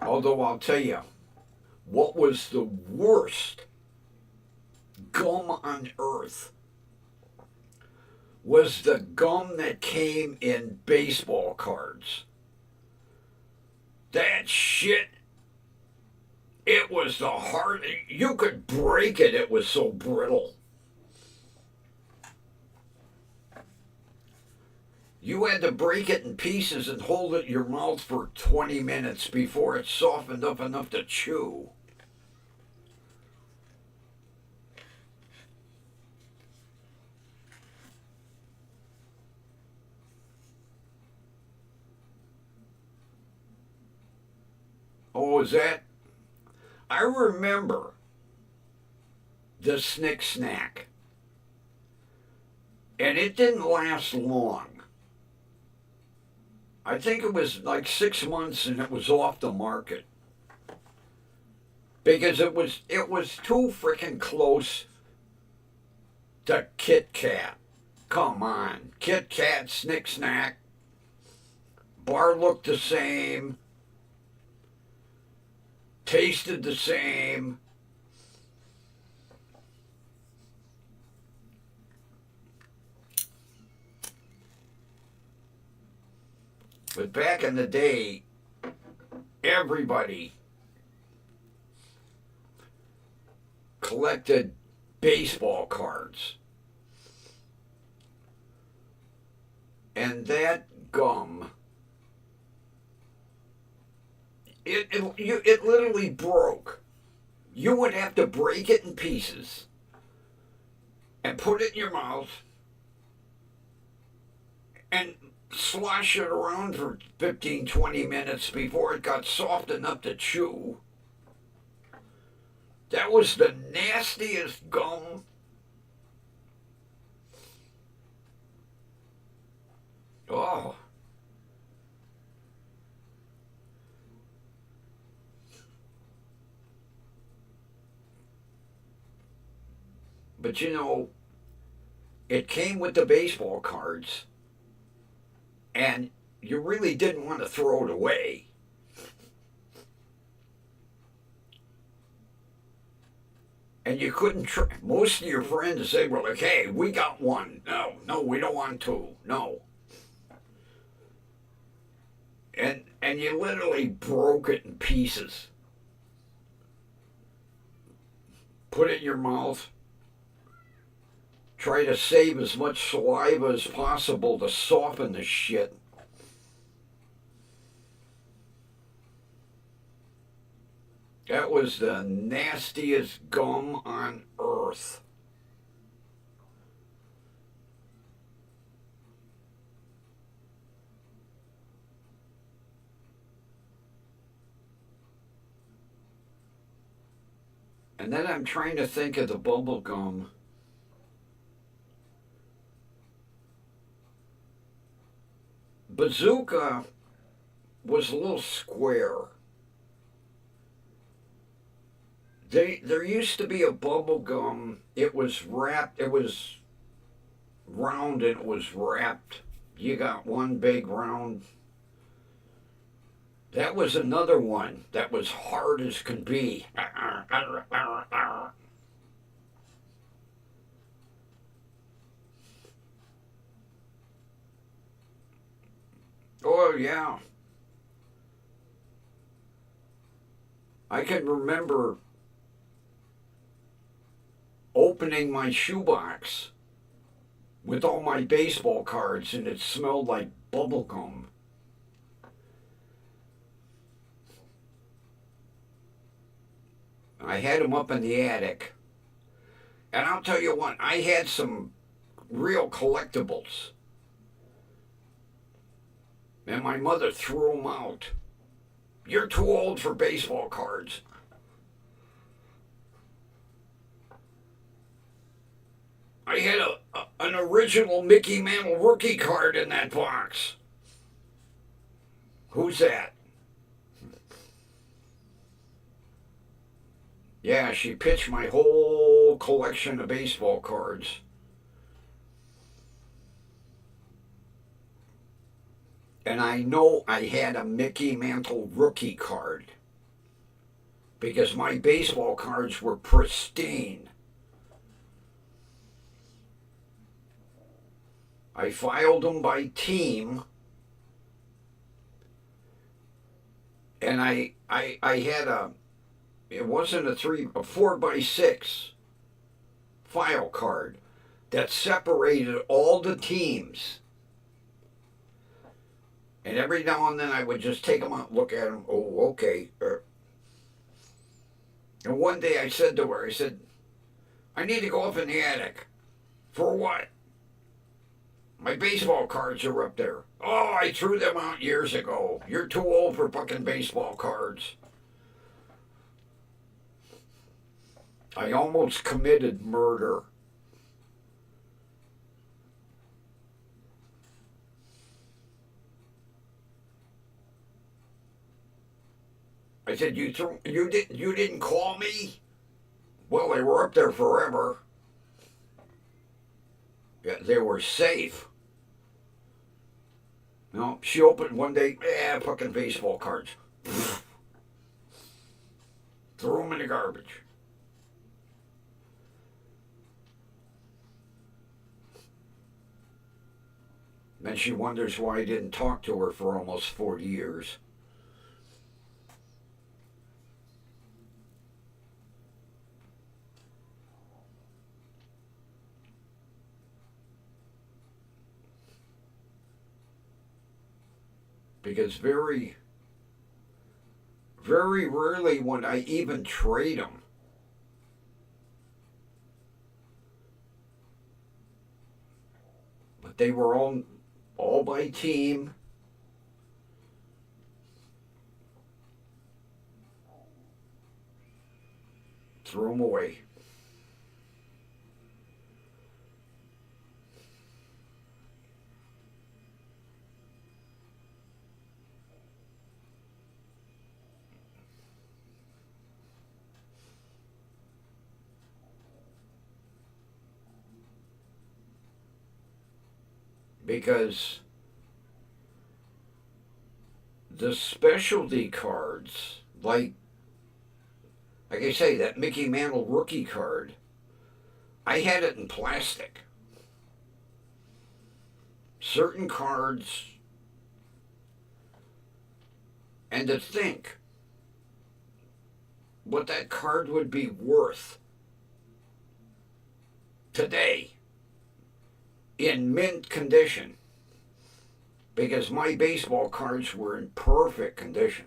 Although I'll tell you, what was the worst gum on earth was the gum that came in baseball cards. That shit, it was the hard, you could break it, it was so brittle. You had to break it in pieces and hold it in your mouth for 20 minutes before it softened up enough to chew. Oh, is that? I remember the Snick Snack. And it didn't last long. I think it was like 6 months and it was off the market. Because it was too freaking close to Kit Kat. Come on. Kit Kat, Snick Snack. Bar looked the same. Tasted the same. But back in the day, everybody collected baseball cards. And that gum, it literally broke. You would have to break it in pieces and put it in your mouth and slosh it around for 15, 20 minutes before it got soft enough to chew. That was the nastiest gum. Oh. But you know, it came with the baseball cards. And you really didn't want to throw it away. And you couldn't most of your friends say, well, like, hey, we got one. No, we don't want two. No. And you literally broke it in pieces. Put it in your mouth. Try to save as much saliva as possible to soften the shit. That was the nastiest gum on earth. And then I'm trying to think of the bubble gum. Bazooka was a little square. There used to be a bubble gum. It was wrapped. It was round and it was wrapped. You got one big round. That was another one that was hard as can be. Oh, yeah. I can remember opening my shoebox with all my baseball cards and it smelled like bubble gum. I had them up in the attic. And I'll tell you what, I had some real collectibles. And my mother threw them out. You're too old for baseball cards. I had an original Mickey Mantle rookie card in that box. Who's that? Yeah, she pitched my whole collection of baseball cards. And I know I had a Mickey Mantle rookie card because my baseball cards were pristine. I filed them by team, and I had it wasn't a 4x6 file card that separated all the teams. And every now and then I would just take them out and look at them. Oh, okay. And one day I said to her, I said, I need to go up in the attic. For what? My baseball cards are up there. Oh, I threw them out years ago. You're too old for fucking baseball cards. I almost committed murder. I said, you didn't call me? Well, they were up there forever. Yeah, they were safe. No, she opened one day, fucking baseball cards. Threw them in the garbage. Then she wonders why I didn't talk to her for almost 40 years. Because very, very rarely would I even trade them. But they were all by team. Threw them away. Because the specialty cards, like I say, that Mickey Mantle rookie card, I had it in plastic. Certain cards, and to think what that card would be worth today in mint condition, because my baseball cards were in perfect condition.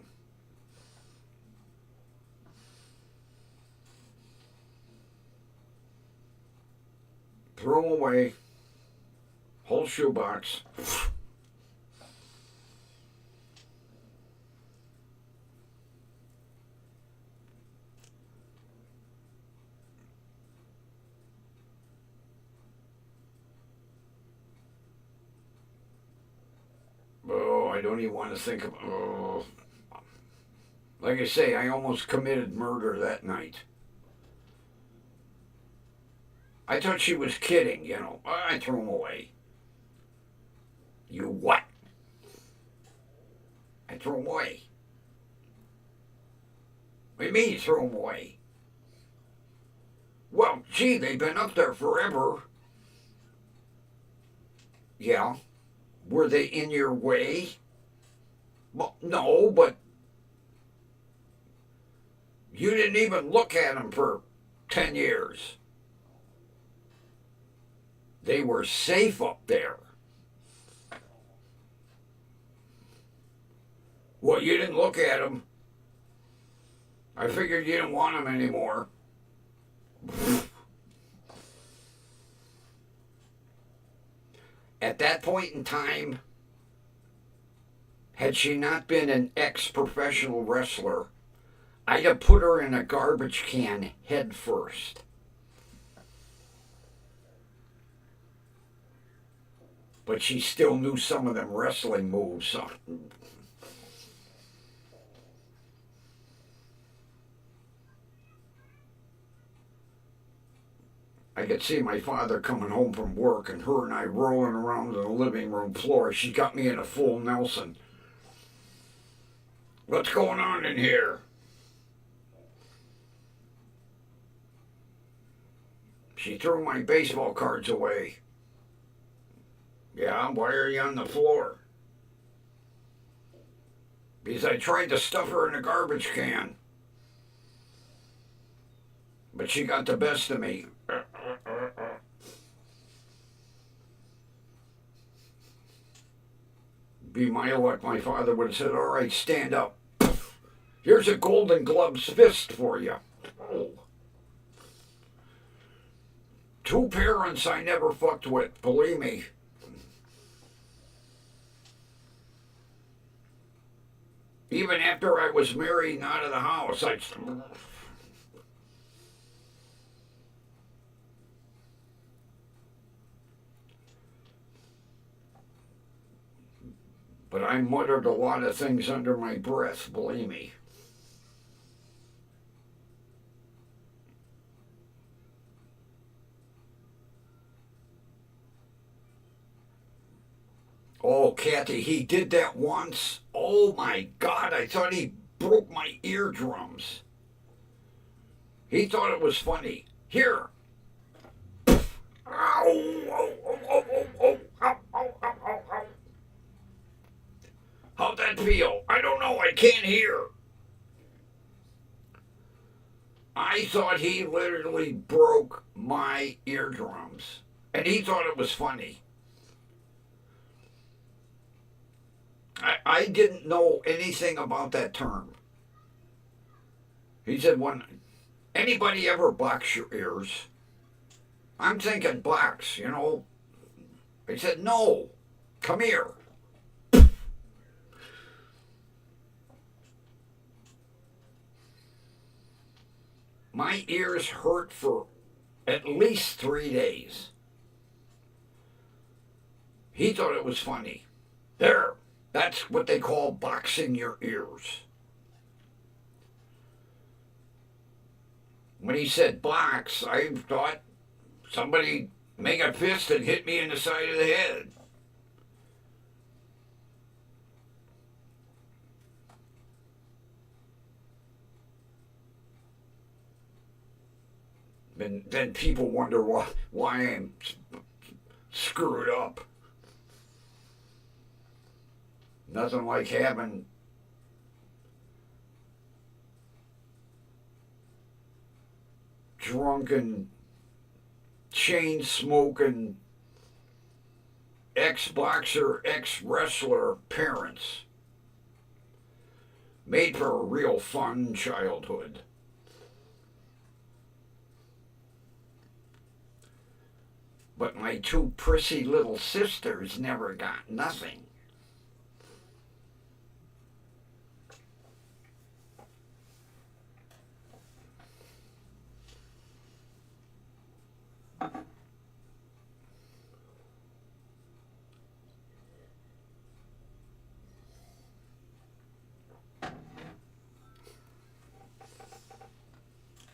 Threw them away, whole shoebox. Oh, I don't even want to think of. Oh. Like I say, I almost committed murder that night. I thought she was kidding, you know. I threw them away. You what? I threw them away. What do you mean you threw them away? Well, gee, they've been up there forever. Yeah. Were they in your way? Well, no, but you didn't even look at them for 10 years. They were safe up there. Well, you didn't look at them. I figured you didn't want them anymore. At that point in time, Had she not been an ex-professional wrestler, I'd have put her in a garbage can head first. But she still knew some of them wrestling moves. So. I could see my father coming home from work and her and I rolling around on the living room floor. She got me in a full Nelson. What's going on in here? She threw my baseball cards away. Yeah, why are you on the floor? Because I tried to stuff her in a garbage can. But she got the best of me. Be my luck, my father would have said, all right, stand up. Here's a Golden Gloves fist for you. Oh. Two parents I never fucked with, believe me. Even after I was married and out of the house, but I muttered a lot of things under my breath, believe me. Oh, Kathy, he did that once. Oh my God, I thought he broke my eardrums. He thought it was funny. Here. Ow, ow, ow, ow, ow, ow, ow, ow, ow, ow. How'd that feel? I don't know, I can't hear. I thought he literally broke my eardrums. And he thought it was funny. I didn't know anything about that term. He said, when anybody ever box your ears? I'm thinking box, you know. He said, no, come here. My ears hurt for at least 3 days. He thought it was funny. There, that's what they call boxing your ears. When he said box, I thought somebody make a fist and hit me in the side of the head. And then people wonder why I'm screwed up. Nothing like having drunken, chain smoking, ex-boxer, ex-wrestler parents. Made for a real fun childhood. But my two prissy little sisters never got nothing.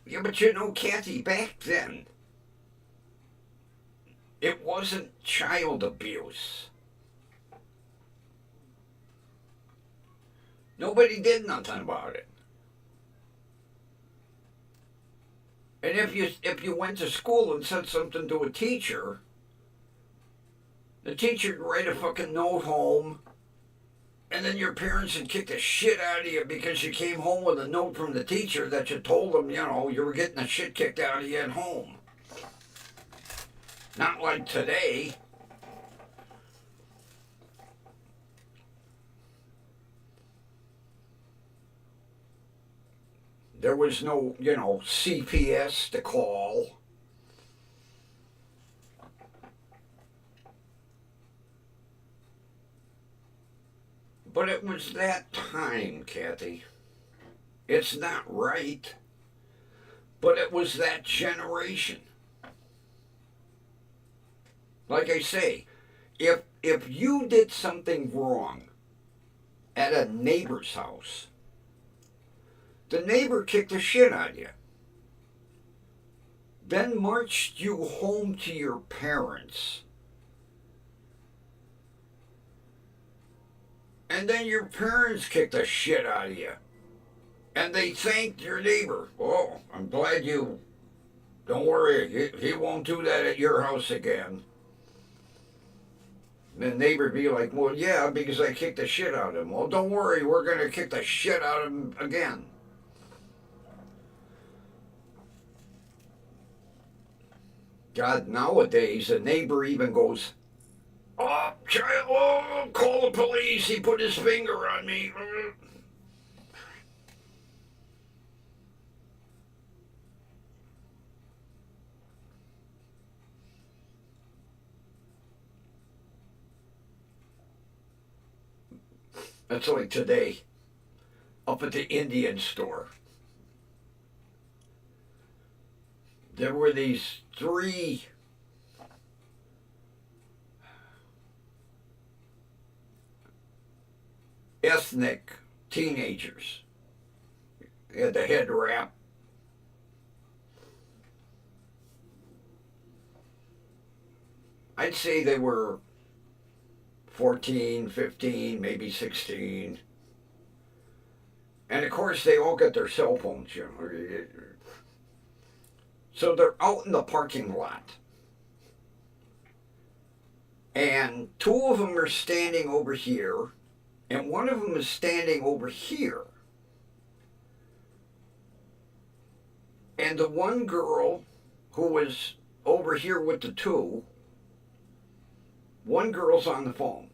Yeah, but you know, Kathy, back then, it wasn't child abuse. Nobody did nothing about it. And if you went to school and said something to a teacher, the teacher'd write a fucking note home, and then your parents would kick the shit out of you because you came home with a note from the teacher that you told them, you know, you were getting the shit kicked out of you at home. Not like today. There was no, you know, CPS to call. But it was that time, Kathy. It's not right, but it was that generation. Like I say, if you did something wrong at a neighbor's house, the neighbor kicked the shit out of you, then marched you home to your parents, and then your parents kicked the shit out of you, and they thanked your neighbor. Oh, I'm glad you. Don't worry, he won't do that at your house again. The neighbor would be like, well, yeah, because I kicked the shit out of him. Well, don't worry, we're going to kick the shit out of him again. God, nowadays, a neighbor even goes, oh, child, oh, call the police. He put his finger on me. That's like today, up at the Indian store. There were these 3 ethnic teenagers. They had the head wrap. I'd say they were 14, 15, maybe 16. And of course, they all got their cell phones, you know. So they're out in the parking lot. And 2 of them are standing over here, and one of them is standing over here. And the one girl who was over here with the 2, one girl's on the phone.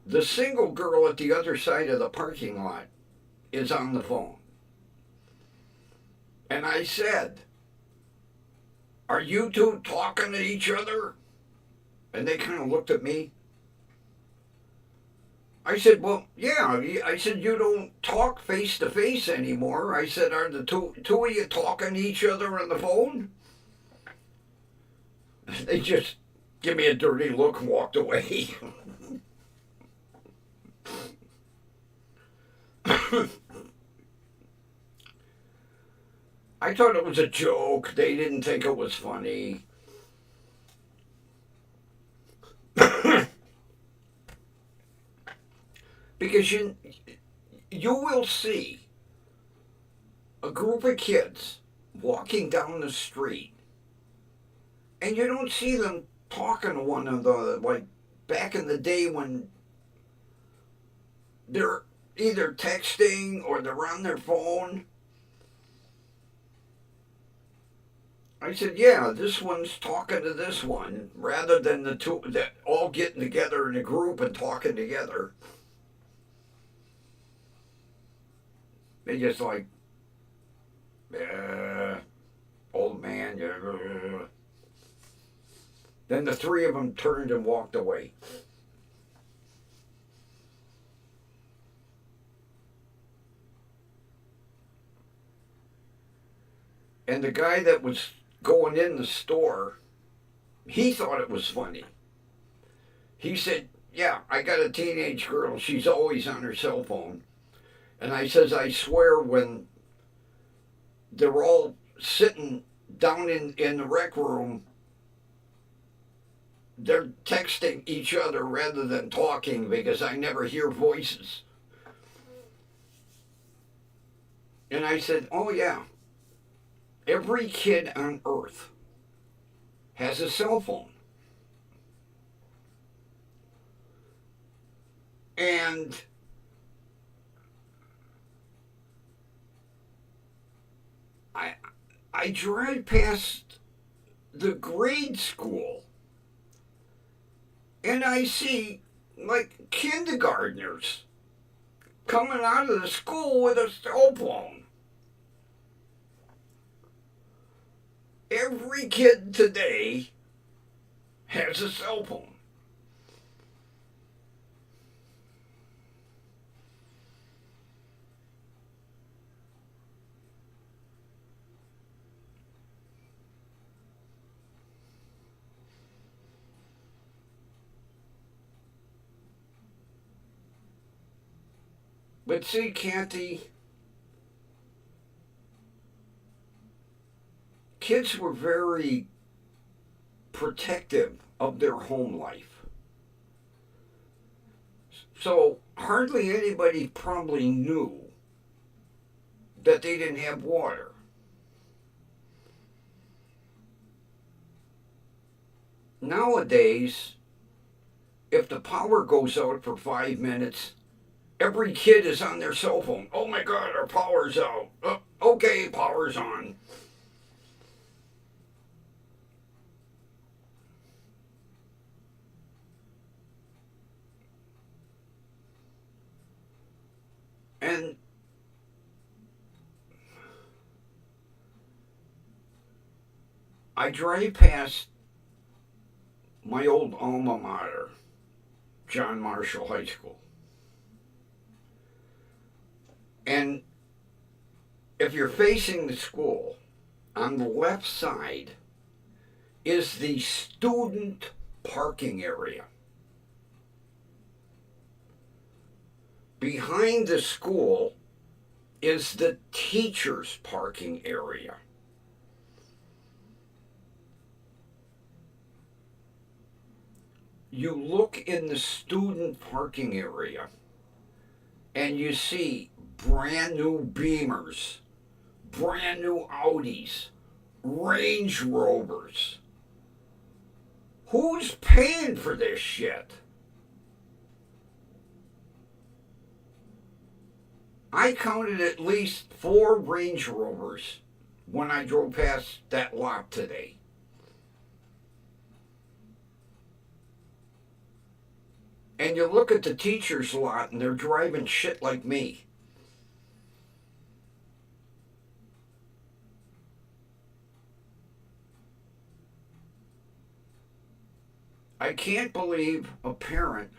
The single girl at the other side of the parking lot is on the phone. And I said, are you 2 talking to each other? And they kind of looked at me. I said, well, yeah. I said, you don't talk face to face anymore. I said, are the two of you talking to each other on the phone? They just give me a dirty look and walked away. I thought it was a joke. They didn't think it was funny. Because you will see a group of kids walking down the street, and you don't see them talking to one another like back in the day when they're either texting or they're on their phone. I said, yeah, this one's talking to this one rather than the 2 that all getting together in a group and talking together. They just like, old man. Then the 3 of them turned and walked away. And the guy that was going in the store, he thought it was funny. He said, yeah, I got a teenage girl. She's always on her cell phone. And I says, I swear when they're all sitting down in the rec room, they're texting each other rather than talking because I never hear voices. And I said, oh yeah, every kid on earth has a cell phone. And I drive past the grade school and I see like kindergartners coming out of the school with a cell phone. Every kid today has a cell phone. But see, Kathy, kids were very protective of their home life. So hardly anybody probably knew that they didn't have water. Nowadays, if the power goes out for 5 minutes, every kid is on their cell phone. Oh my God, our power's out. Okay, power's on. And I drive past my old alma mater, John Marshall High School. And if you're facing the school, on the left side is the student parking area. Behind the school is the teachers' parking area. You look in the student parking area and you see brand new Beamers, brand new Audis, Range Rovers. Who's paying for this shit? I counted at least 4 Range Rovers when I drove past that lot today. And you look at the teachers' lot and they're driving shit like me. I can't believe a parent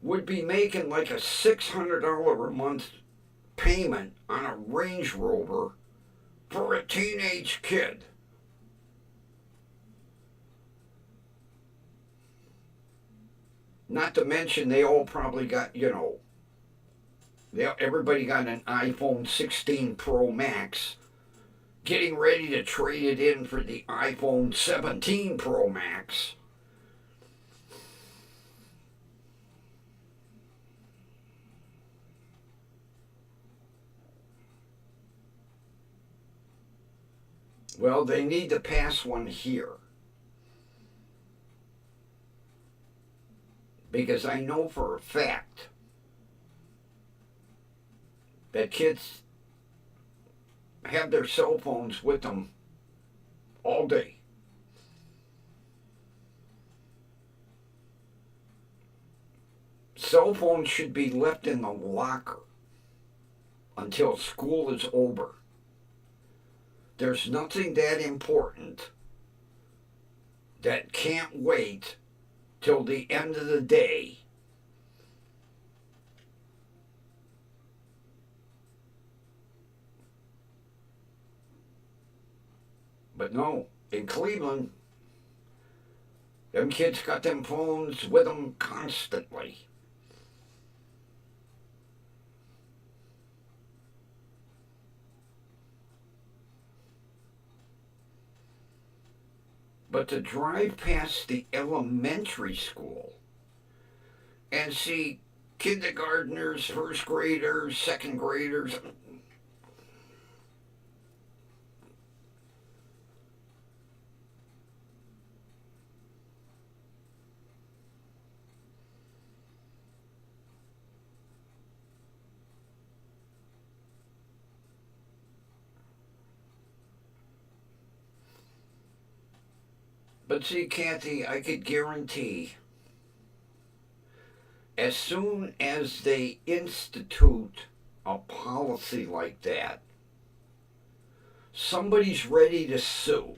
would be making like a $600 a month payment on a Range Rover for a teenage kid. Not to mention they all probably got, everybody got an iPhone 16 Pro Max, getting ready to trade it in for the iPhone 17 Pro Max. Well, they need to pass one here. Because I know for a fact that kids have their cell phones with them all day. Cell phones should be left in the locker until school is over. There's nothing that important that can't wait till the end of the day. But no, in Cleveland, them kids got them phones with them constantly. But to drive past the elementary school and see kindergartners, first graders, second graders. But see, Kathy, I could guarantee as soon as they institute a policy like that, somebody's ready to sue.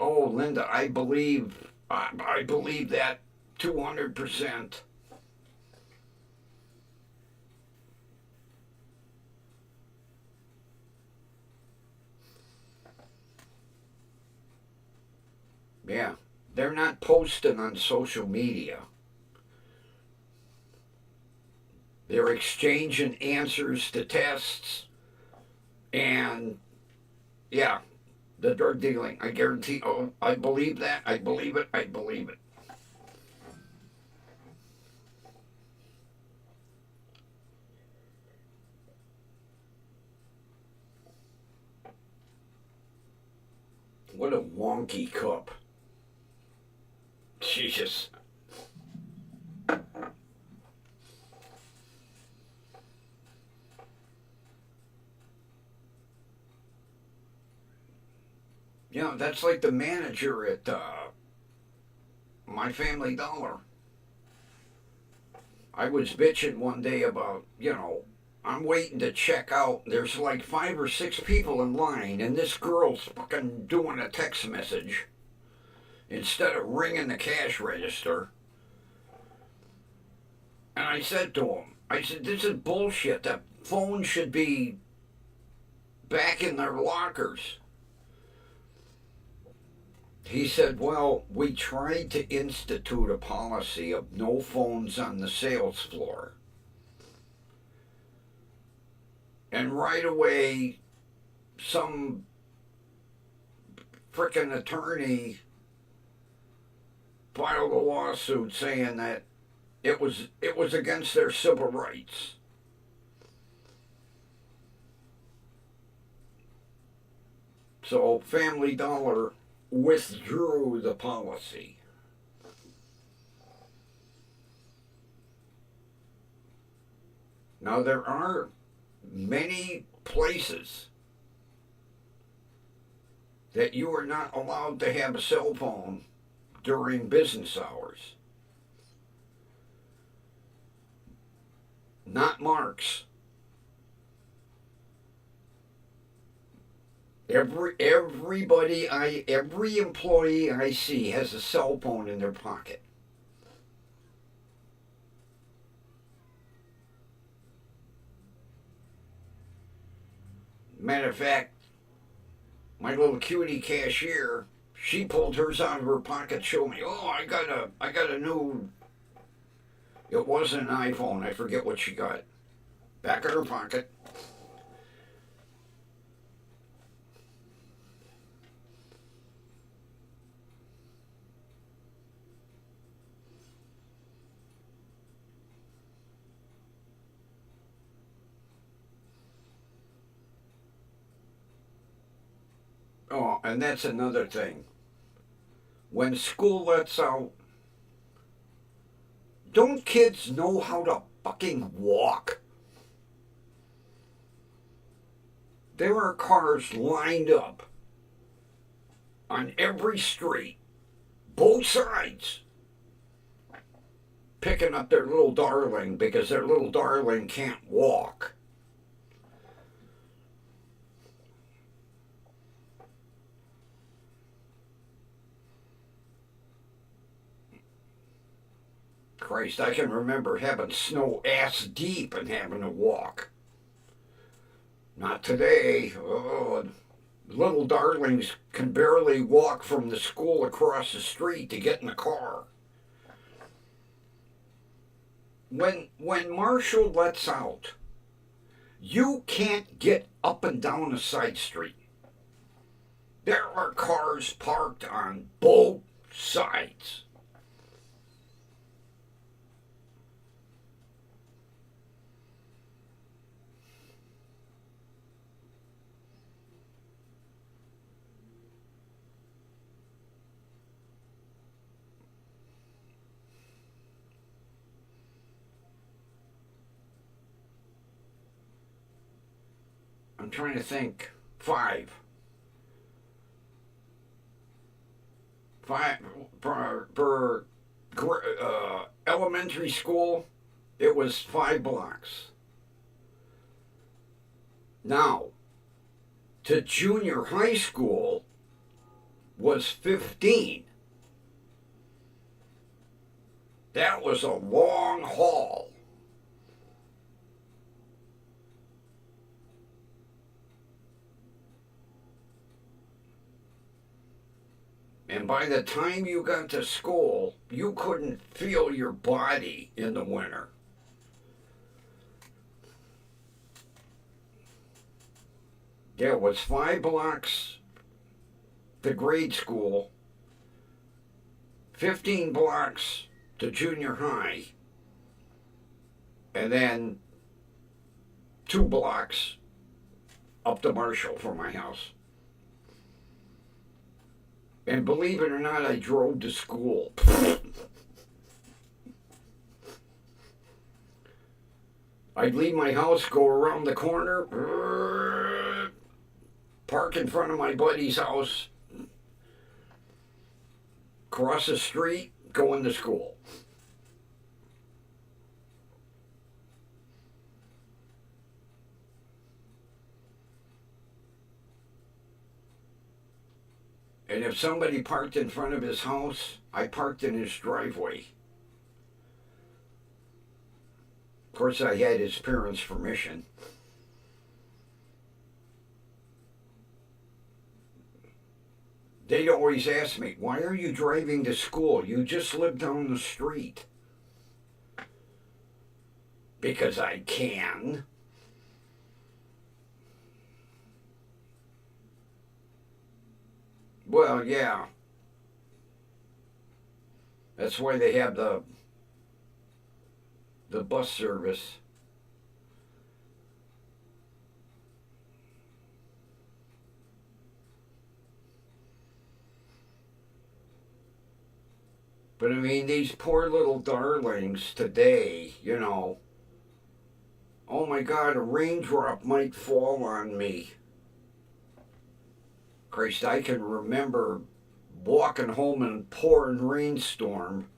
Oh, Linda, I believe that 200%. Yeah. They're not posting on social media. They're exchanging answers to tests and, yeah, the drug dealing. I guarantee. Oh, I believe that. I believe it. I believe it. What a wonky cup. Jesus. Yeah, that's like the manager at My Family Dollar. I was bitching one day about, I'm waiting to check out. There's like 5 or 6 people in line, and this girl's fucking doing a text message instead of ringing the cash register. And I said to him, I said, this is bullshit. That phone should be back in their lockers. He said, well, we tried to institute a policy of no phones on the sales floor. And right away, some frickin' attorney filed a lawsuit saying that it was against their civil rights. So Family Dollar withdrew the policy. Now there are many places that you are not allowed to have a cell phone during business hours. Not Mark's. Every employee I see has a cell phone in their pocket. Matter of fact, my little cutie cashier, she pulled hers out of her pocket, showed me, oh, I got a new. It wasn't an iPhone. I forget what she got. Back in her pocket. Oh, and that's another thing. When school lets out, don't kids know how to fucking walk? There are cars lined up on every street, both sides, picking up their little darling because their little darling can't walk. Christ, I can remember having snow ass deep and having to walk. Not today. Oh, little darlings can barely walk from the school across the street to get in the car. When Marshall lets out, you can't get up and down a side street. There are cars parked on both sides. I'm trying to think. Five per elementary school, it was 5 blocks. Now, to junior high school was 15. That was a long haul. And by the time you got to school, you couldn't feel your body in the winter. Yeah, it was 5 blocks to grade school, 15 blocks to junior high, and then 2 blocks up to Marshall from my house. And believe it or not, I drove to school. I'd leave my house, go around the corner, park in front of my buddy's house, cross the street, go into school. And if somebody parked in front of his house, I parked in his driveway. Of course, I had his parents' permission. They'd always ask me, why are you driving to school? You just live down the street. Because I can. Well, yeah. That's why they have the bus service. But I mean, these poor little darlings today, you know, oh my God, a raindrop might fall on me. Christ, I can remember walking home in a pouring rainstorm,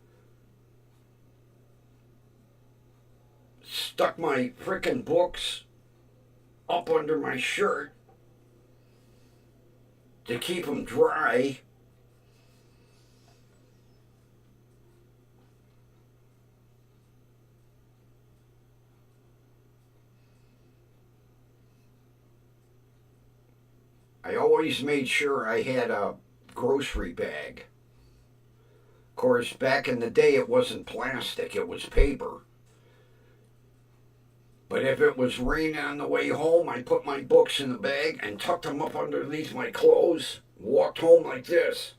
stuck my frickin' books up under my shirt to keep them dry. I always made sure I had a grocery bag. Of course, back in the day, it wasn't plastic, it was paper. But if it was raining on the way home, I put my books in the bag and tucked them up underneath my clothes, walked home like this.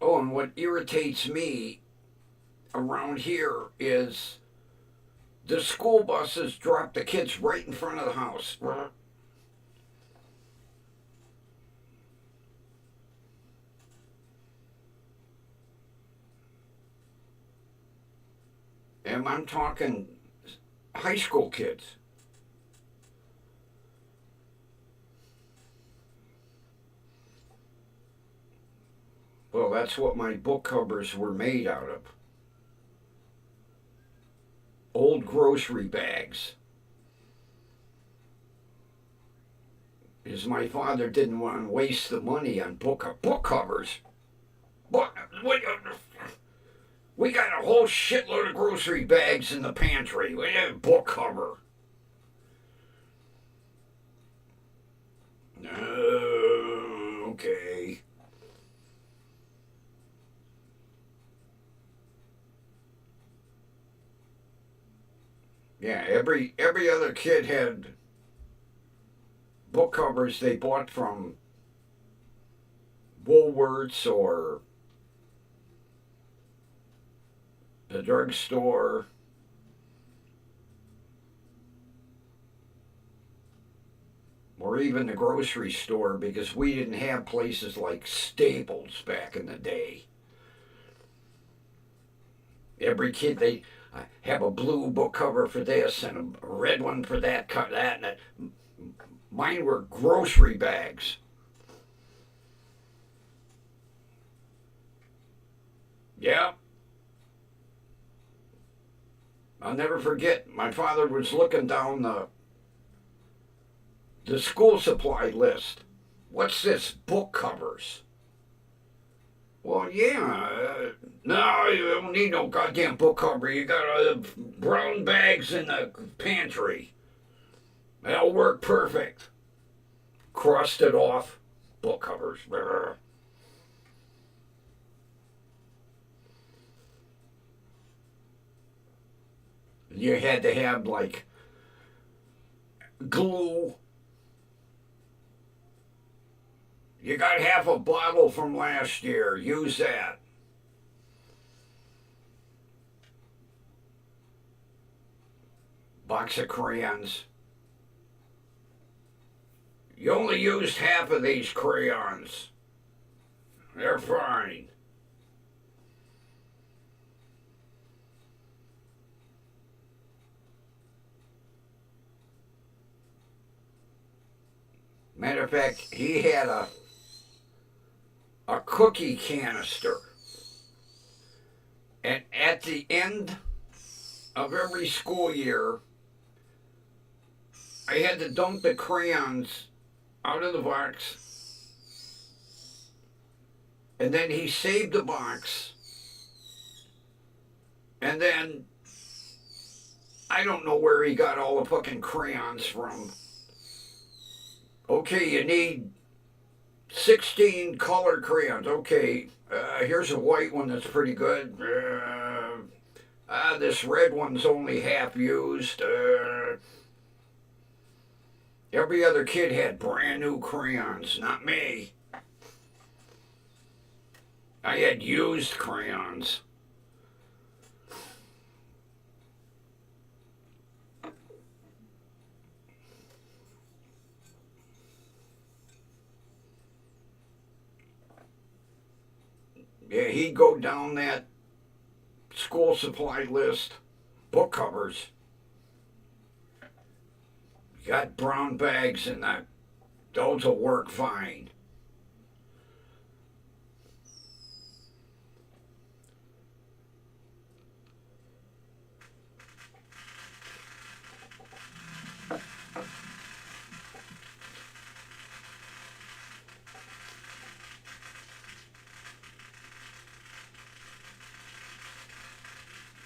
Oh, and what irritates me around here is the school buses drop the kids right in front of the house. And I'm talking high school kids. Well, that's what my book covers were made out of. Old grocery bags. Because my father didn't want to waste the money on book covers. But we got a whole shitload of grocery bags in the pantry. We have a book cover. Okay. Yeah, every other kid had book covers they bought from Woolworths or the drugstore. Or even the grocery store, because we didn't have places like Staples back in the day. Every kid, they have a blue book cover for this and a red one for that. And mine were grocery bags. Yeah. I'll never forget, my father was looking down the school supply list. What's this? Book covers. Well, yeah. No, you don't need no goddamn book cover. You got brown bags in the pantry. That'll work perfect. Crossed it off. Book covers. Brr. You had to have, like, glue. You got half a bottle from last year. Use that. Box of crayons. You only used half of these crayons. They're fine. Matter of fact, he had a cookie canister. And at the end of every school year, I had to dump the crayons out of the box. And then he saved the box. And then I don't know where he got all the fucking crayons from. Okay, you need 16 colored crayons. Okay, here's a white one that's pretty good. This red one's only half used. Every other kid had brand new crayons, not me. I had used crayons. Yeah, he'd go down that school supply list, book covers. Got brown bags in that. Those will work fine.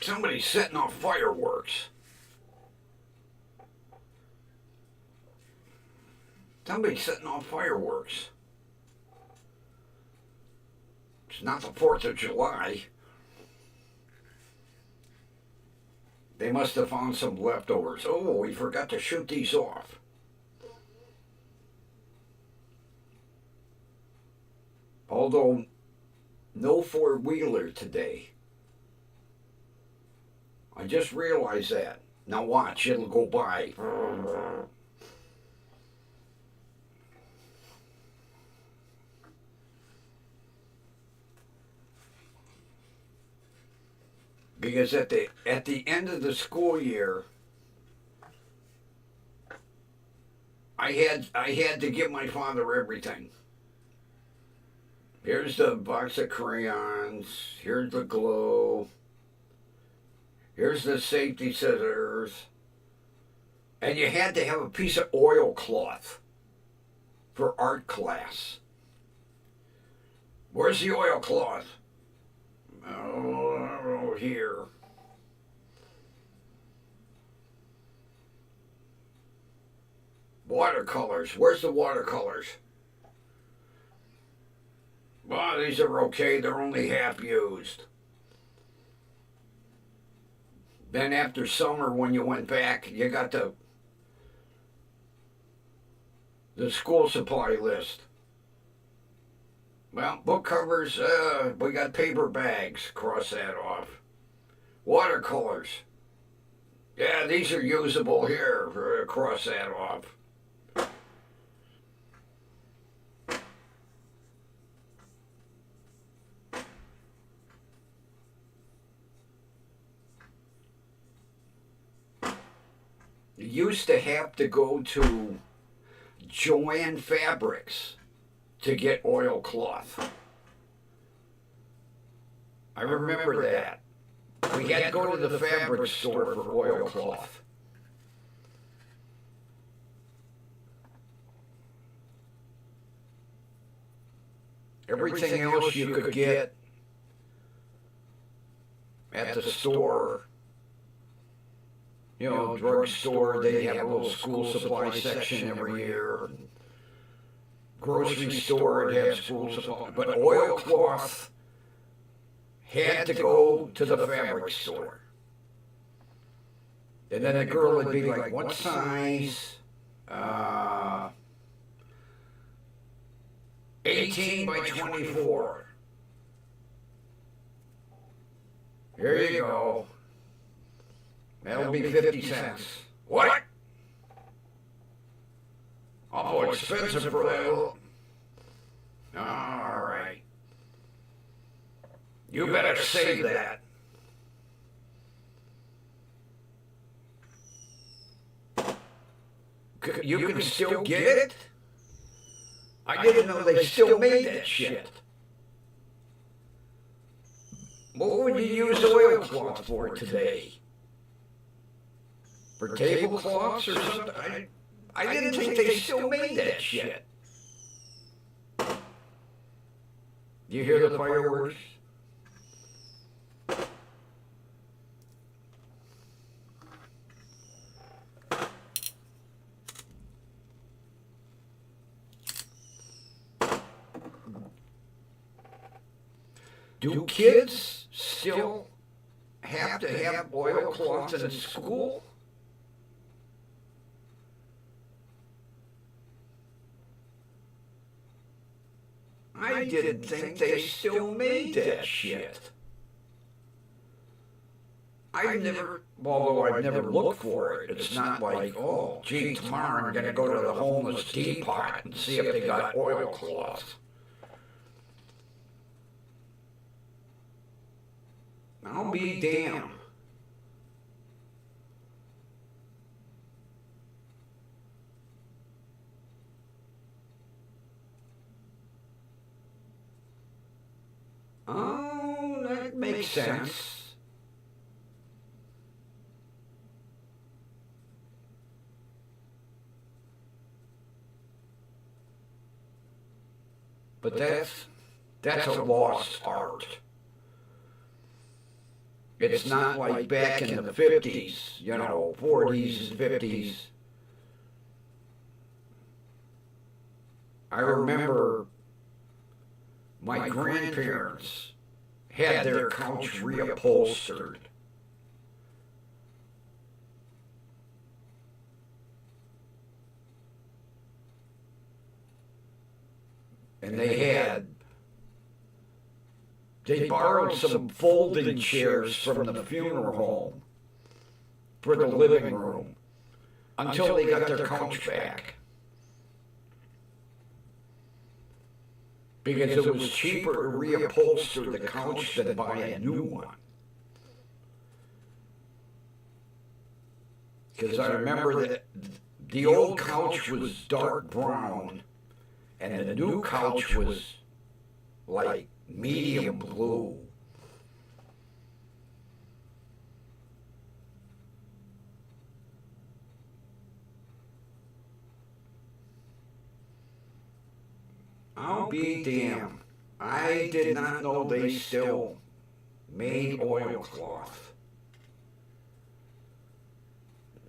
Somebody's setting off fireworks. Somebody's setting off fireworks. It's not the 4th of July. They must have found some leftovers. Oh, we forgot to shoot these off. Although, no four-wheeler today. I just realized that. Now watch, it'll go by. Because at the end of the school year, I had to give my father everything. Here's the box of crayons. Here's the glue. Here's the safety scissors. And you had to have a piece of oilcloth for art class. Where's the oilcloth? Oh, here. Watercolors. Where's the watercolors? Well, these are okay. They're only half used. Then after summer, when you went back, you got the school supply list. Well, book covers, we got paper bags. Cross that off. Watercolors. Yeah, these are usable here. Cross that off. You used to have to go to Joann Fabrics to get oilcloth. I remember that. We had to go to the fabric store for oilcloth. Everything else you could get at the store, you know, drugstore, they have a little school supply section every year. Grocery store, they have school supply. But oilcloth had to go to the fabric store. And then the girl would be like, what size? 18 by 24. Here you go. That'll be 50 cents. What? Awful expensive for that. All right. You better save that. You can still get it? I didn't know they still made that shit. What would you use oilcloth for today? For tablecloths or something? I didn't think they still made that shit. You hear the fireworks? Do kids still have to have oilcloths in school? I didn't think they still made that shit. I've never looked for it. It's not like, oh, gee, tomorrow I'm going to go to the homeless depot and see if they got oilcloths. I'll be damned. Oh, that makes sense. But that's a lost art. It's not like back in the 50s, you know, 40s and 50s. I remember my grandparents had their couch reupholstered. And they borrowed some folding chairs from the funeral home for the living room until they got their couch back. Because it was cheaper to reupholster the couch than buy a new one. Because I remember that the old couch was dark brown and the new couch was like medium blue. I'll be damned. I did not know they still made oilcloth.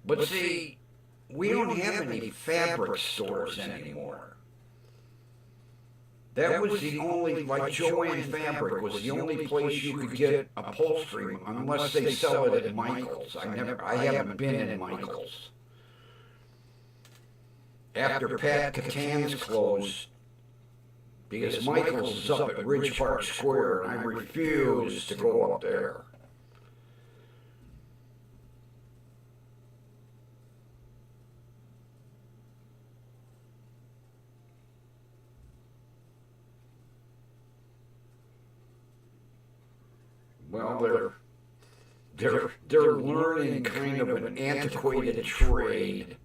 But see, we don't have any fabric stores anymore. That was the only, like Joanne Fabric was the only place you could get upholstery unless they sell it at Michael's. I haven't been in Michael's. After Pat Catan's closed, because Michael's is up at Ridge Park Square, and I refuse to go up there. Well, they're learning kind of an antiquated trade.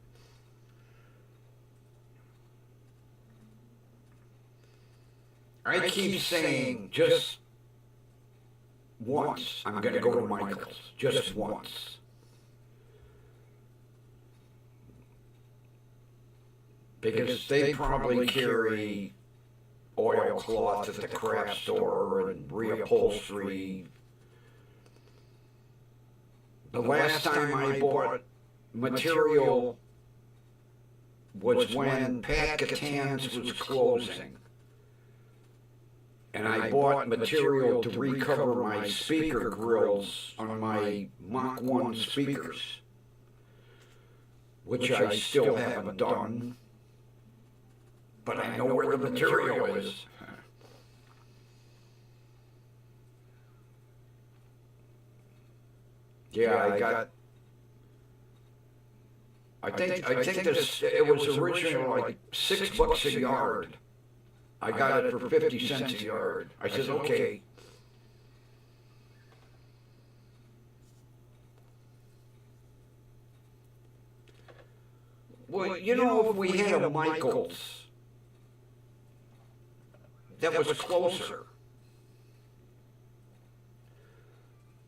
I keep saying just once I'm going to go to Michael's. Just once. Because they probably carry oilcloth at the craft store and reupholstery. The last time I bought material was when Pat Catan's was closing. And I bought material to recover my speaker grills on my Mach 1 speakers, which I still haven't done, but I know where the material is. Yeah, I think this, it was originally like $6 a yard. I got it for 50 cents a yard. I said, okay. Well, you know, if we had a Michael's that was closer.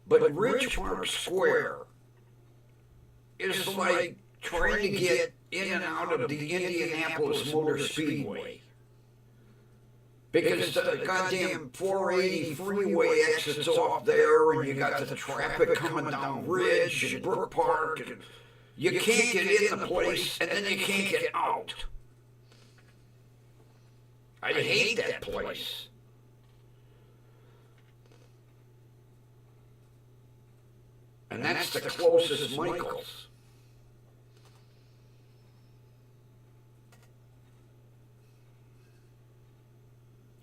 But Ridge Park Square is like trying to get in and out of the Indianapolis Motor Speedway. Because the goddamn 480 freeway exits off there, and you got the traffic coming down Ridge and Brook Park, and you can't get in the place, and then you can't get out. I hate that place. And that's the closest Michael's.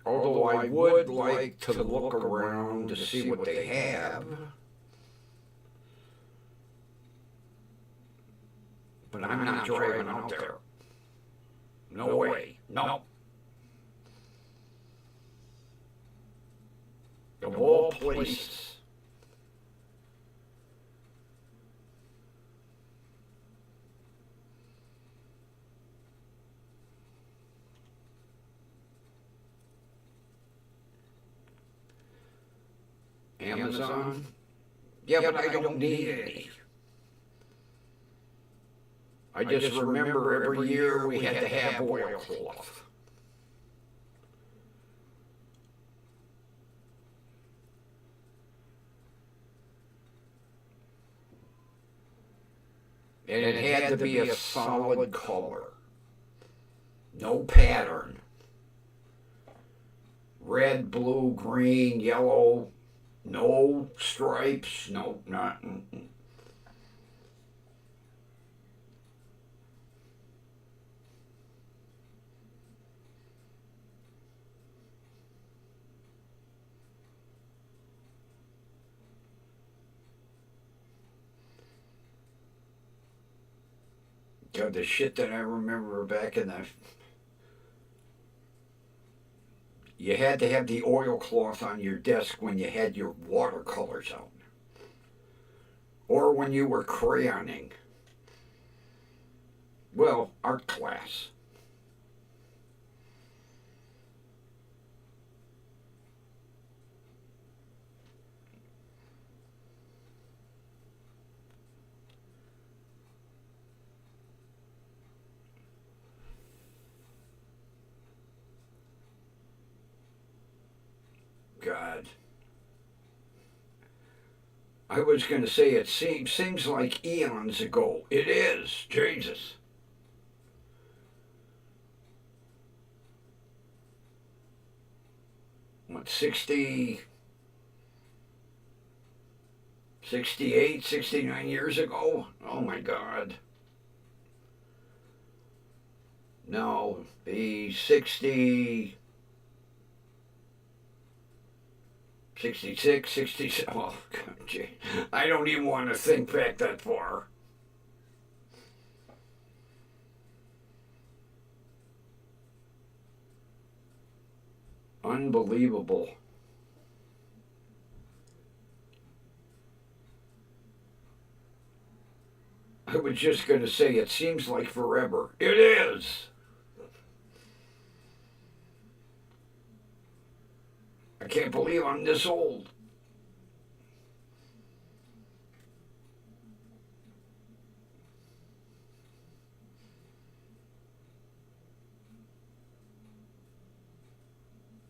Although I would like to look around to see what they have. But I'm not driving out there. No way. No. Of all places. Amazon? Yeah, but I don't need any. I just remember every year we had to have oilcloth. And it had to be a solid color. No pattern. Red, blue, green, yellow. No stripes, no, not. God, the shit that I remember back in the... You had to have the oilcloth on your desk when you had your watercolors out. Or when you were crayoning. Well, art class. God. I was going to say it seems like eons ago. It is. Jesus. What, 60, 68, 69 years ago? Oh my God. No, be 60... 66, 67, oh, God, gee. I don't even want to think back that far. Unbelievable. I was just going to say, it seems like forever. It is. I can't believe I'm this old.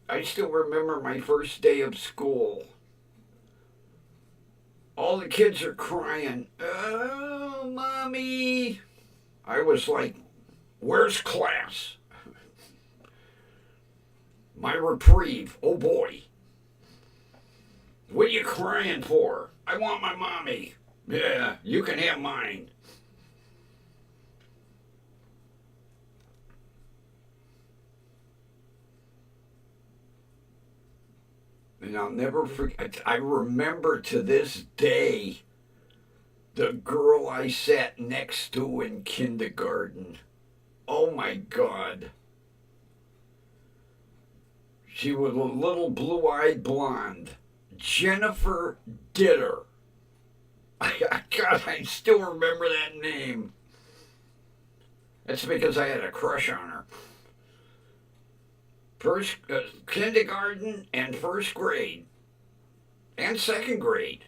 I still remember my first day of school. All the kids are crying. Oh, Mommy. I was like, where's class? My reprieve. Oh, boy. What are you crying for? I want my mommy. Yeah, you can have mine. And I'll never forget, I remember to this day the girl I sat next to in kindergarten. Oh my God. She was a little blue-eyed blonde. Jennifer Ditter. God, I still remember that name. That's because I had a crush on her. First, kindergarten and first grade. And second grade.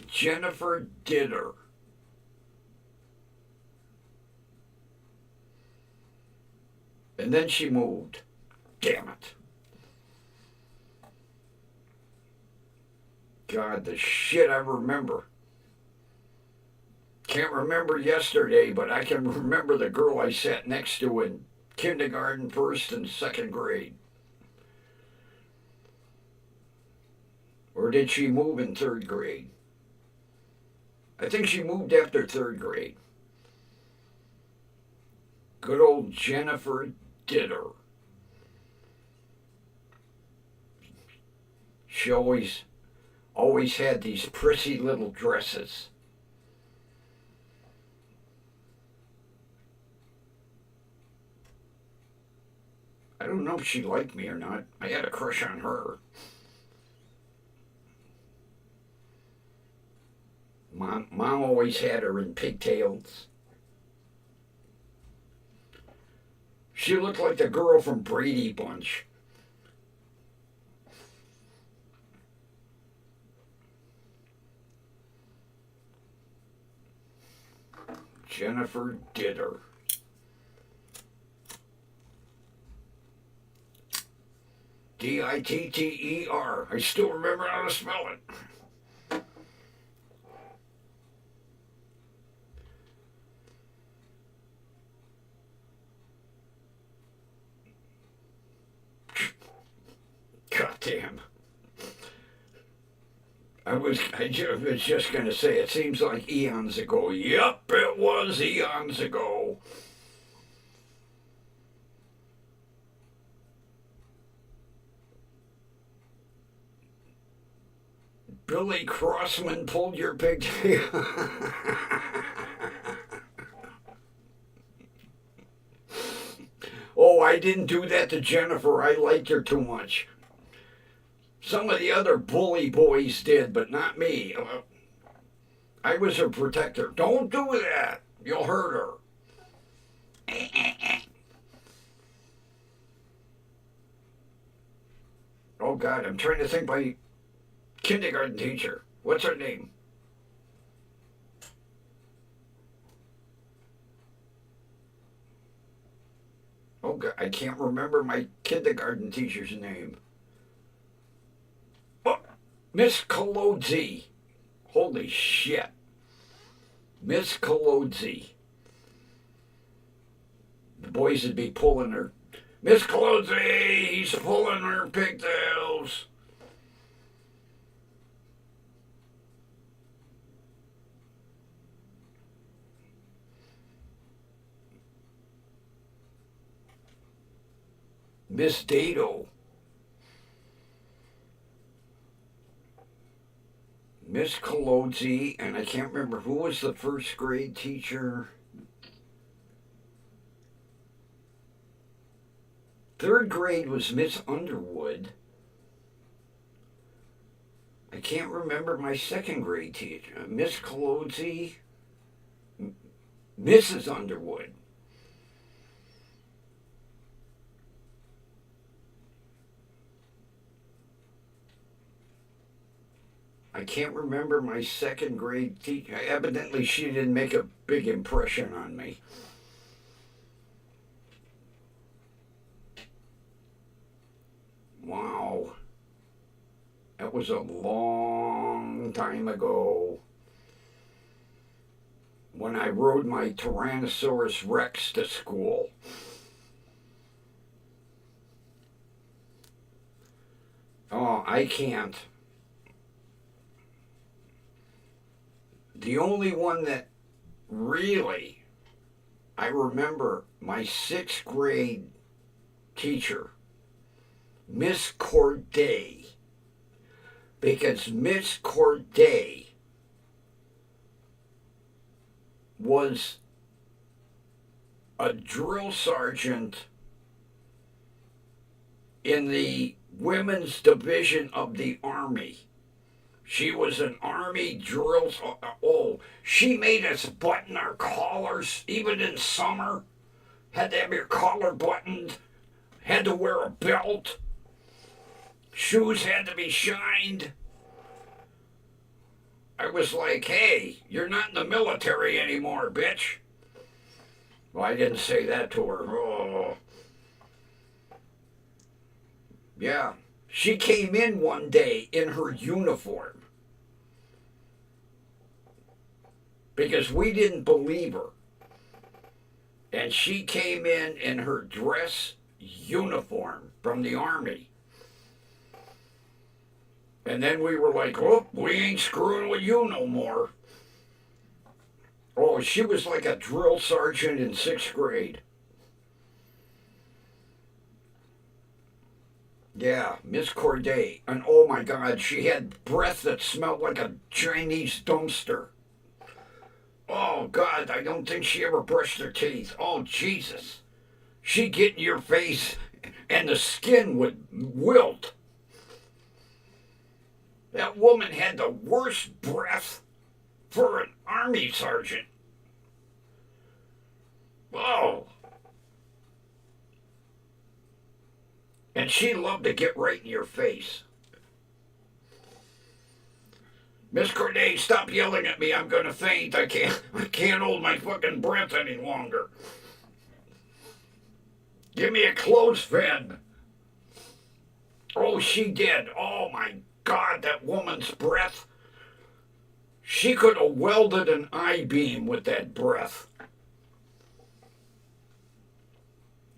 Jennifer Ditter. And then she moved. Damn it. God, the shit I remember. Can't remember yesterday, but I can remember the girl I sat next to in kindergarten, first and second grade. Or did she move in third grade? I think she moved after third grade. Good old Jennifer Ditter. She always had these prissy little dresses. I don't know if she liked me or not. I had a crush on her. Mom always had her in pigtails. She looked like the girl from Brady Bunch. Jennifer Ditter. Ditter. I still remember how to spell it. God damn. I was just going to say, it seems like eons ago. Yep, it was eons ago. Billy Crossman pulled your pigtail. Oh, I didn't do that to Jennifer. I liked her too much. Some of the other bully boys did, but not me. I was her protector. Don't do that. You'll hurt her. Oh, God, I'm trying to think my kindergarten teacher. What's her name? Oh, God, I can't remember my kindergarten teacher's name. Oh, Miss Colodzi. Holy shit. Miss Colodzi. The boys would be pulling her. Miss Colodzi, he's pulling her pigtails. Miss Dado. Miss Colodzi, and I can't remember who was the first grade teacher. Third grade was Miss Underwood. I can't remember my second grade teacher. Miss Colodzi. Mrs. Underwood. I can't remember my second grade teacher. Evidently, she didn't make a big impression on me. Wow. That was a long time ago when I rode my Tyrannosaurus Rex to school. Oh, I can't. The only one that really, I remember my 6th grade teacher, Miss Corday, because Miss Corday was a drill sergeant in the women's division of the Army. She was an Army drill. Oh, she made us button our collars, even in summer. Had to have your collar buttoned. Had to wear a belt. Shoes had to be shined. I was like, hey, you're not in the military anymore, bitch. Well, I didn't say that to her. Oh. Yeah. She came in one day in her uniform because we didn't believe her. And she came in her dress uniform from the Army. And then we were like, oh, we ain't screwing with you no more. Oh, she was like a drill sergeant in 6th grade. Yeah, Miss Corday. And oh my God, she had breath that smelled like a Chinese dumpster. Oh God, I don't think she ever brushed her teeth. Oh Jesus. She'd get in your face and the skin would wilt. That woman had the worst breath for an Army sergeant. Oh. And she loved to get right in your face. Miss Corday, stop yelling at me. I'm gonna faint. I can't hold my fucking breath any longer. Give me a clothespin. Oh, she did. Oh my God, that woman's breath. She could have welded an I-beam with that breath.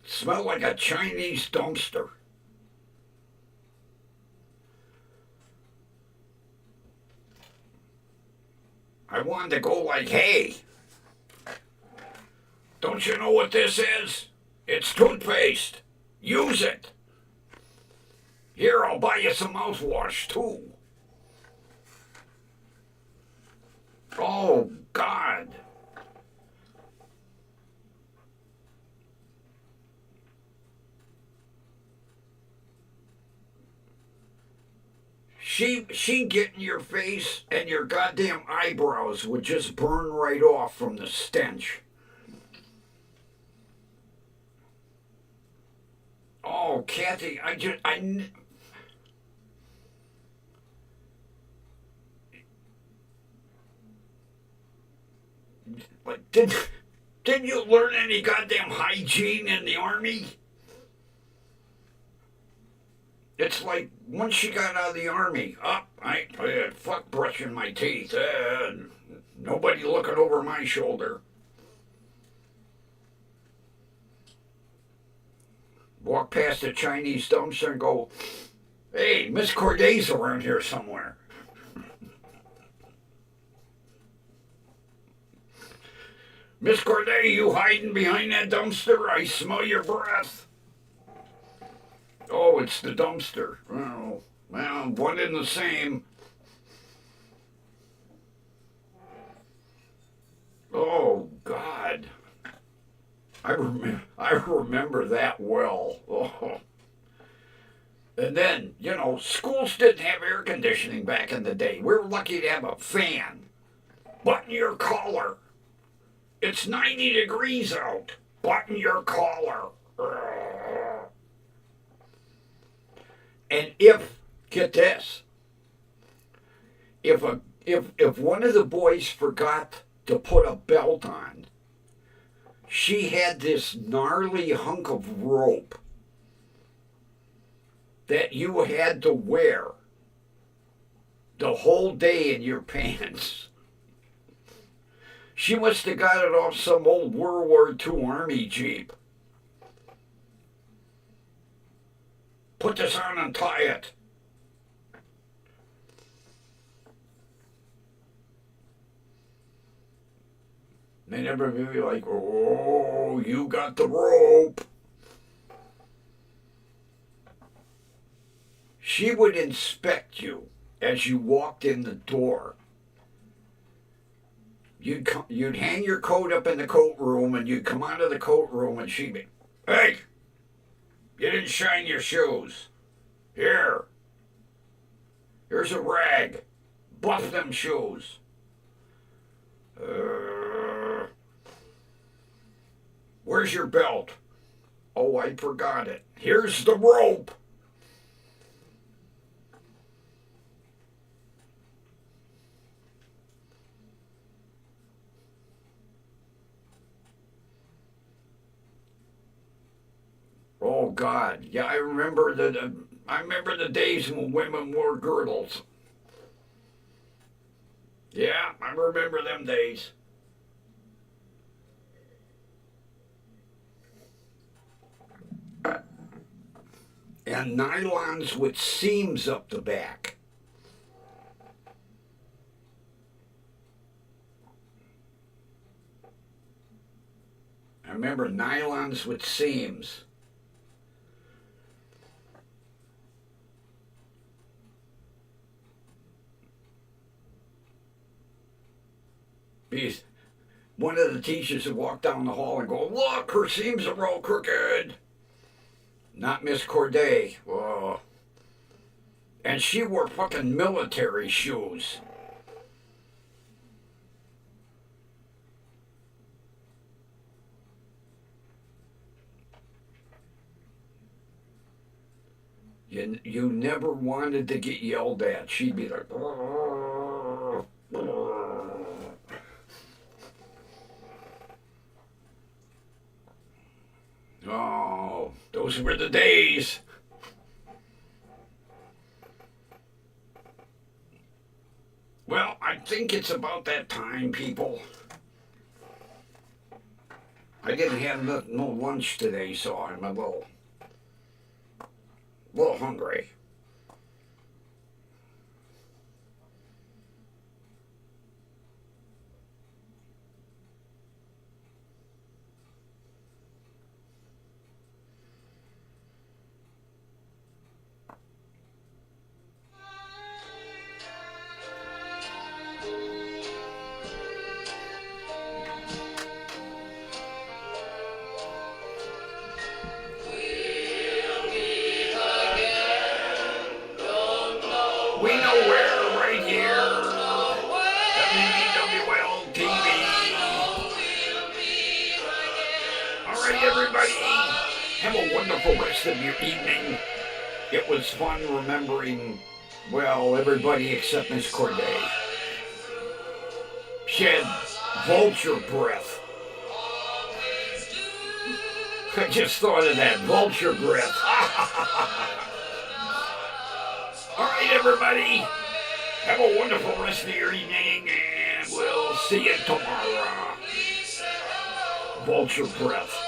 Smelled like a Chinese dumpster. I wanted to go like, hey, don't you know what this is? It's toothpaste. Use it. Here, I'll buy you some mouthwash too. Oh, God. She'd get in your face and your goddamn eyebrows would just burn right off from the stench. Oh, Kathy, didn't you learn any goddamn hygiene in the Army? It's like once she got out of the Army, fuck brushing my teeth. Nobody looking over my shoulder. Walk past the Chinese dumpster and go, hey, Miss Corday's around here somewhere. Miss Corday, you hiding behind that dumpster? I smell your breath. Oh, it's the dumpster. Oh, well, one and the same. Oh, God. I remember that well. Oh. And then, schools didn't have air conditioning back in the day. We were lucky to have a fan. Button your collar. It's 90 degrees out. Button your collar. And get this, if one of the boys forgot to put a belt on, she had this gnarly hunk of rope that you had to wear the whole day in your pants. She must have got it off some old World War II Army Jeep. Put this on and tie it. They'd never be like, oh, you got the rope. She would inspect you as you walked in the door. You'd hang your coat up in the coat room, and you'd come out of the coat room, and she'd be, hey, you didn't shine your shoes. Here's a rag. Buff them shoes. Where's your belt? Oh, I forgot it. Here's the rope. Oh God, yeah, I remember the days when women wore girdles. Yeah, I remember them days. And nylons with seams up the back. I remember nylons with seams. Because one of the teachers would walk down the hall and go, look, her seams are all crooked. Not Miss Corday. Oh. And she wore fucking military shoes. You never wanted to get yelled at. She'd be like, oh, those were the days. Well, I think it's about that time, people. I didn't have no lunch today, so I'm a little hungry. We know where, right here. WDWL TV. All right, everybody. Have a wonderful rest of your evening. It was fun remembering, well, everybody except Miss Corday. She had vulture breath. I just thought of that, vulture breath. All right, everybody. Have a wonderful rest of your evening, and we'll see you tomorrow. Vulture breath.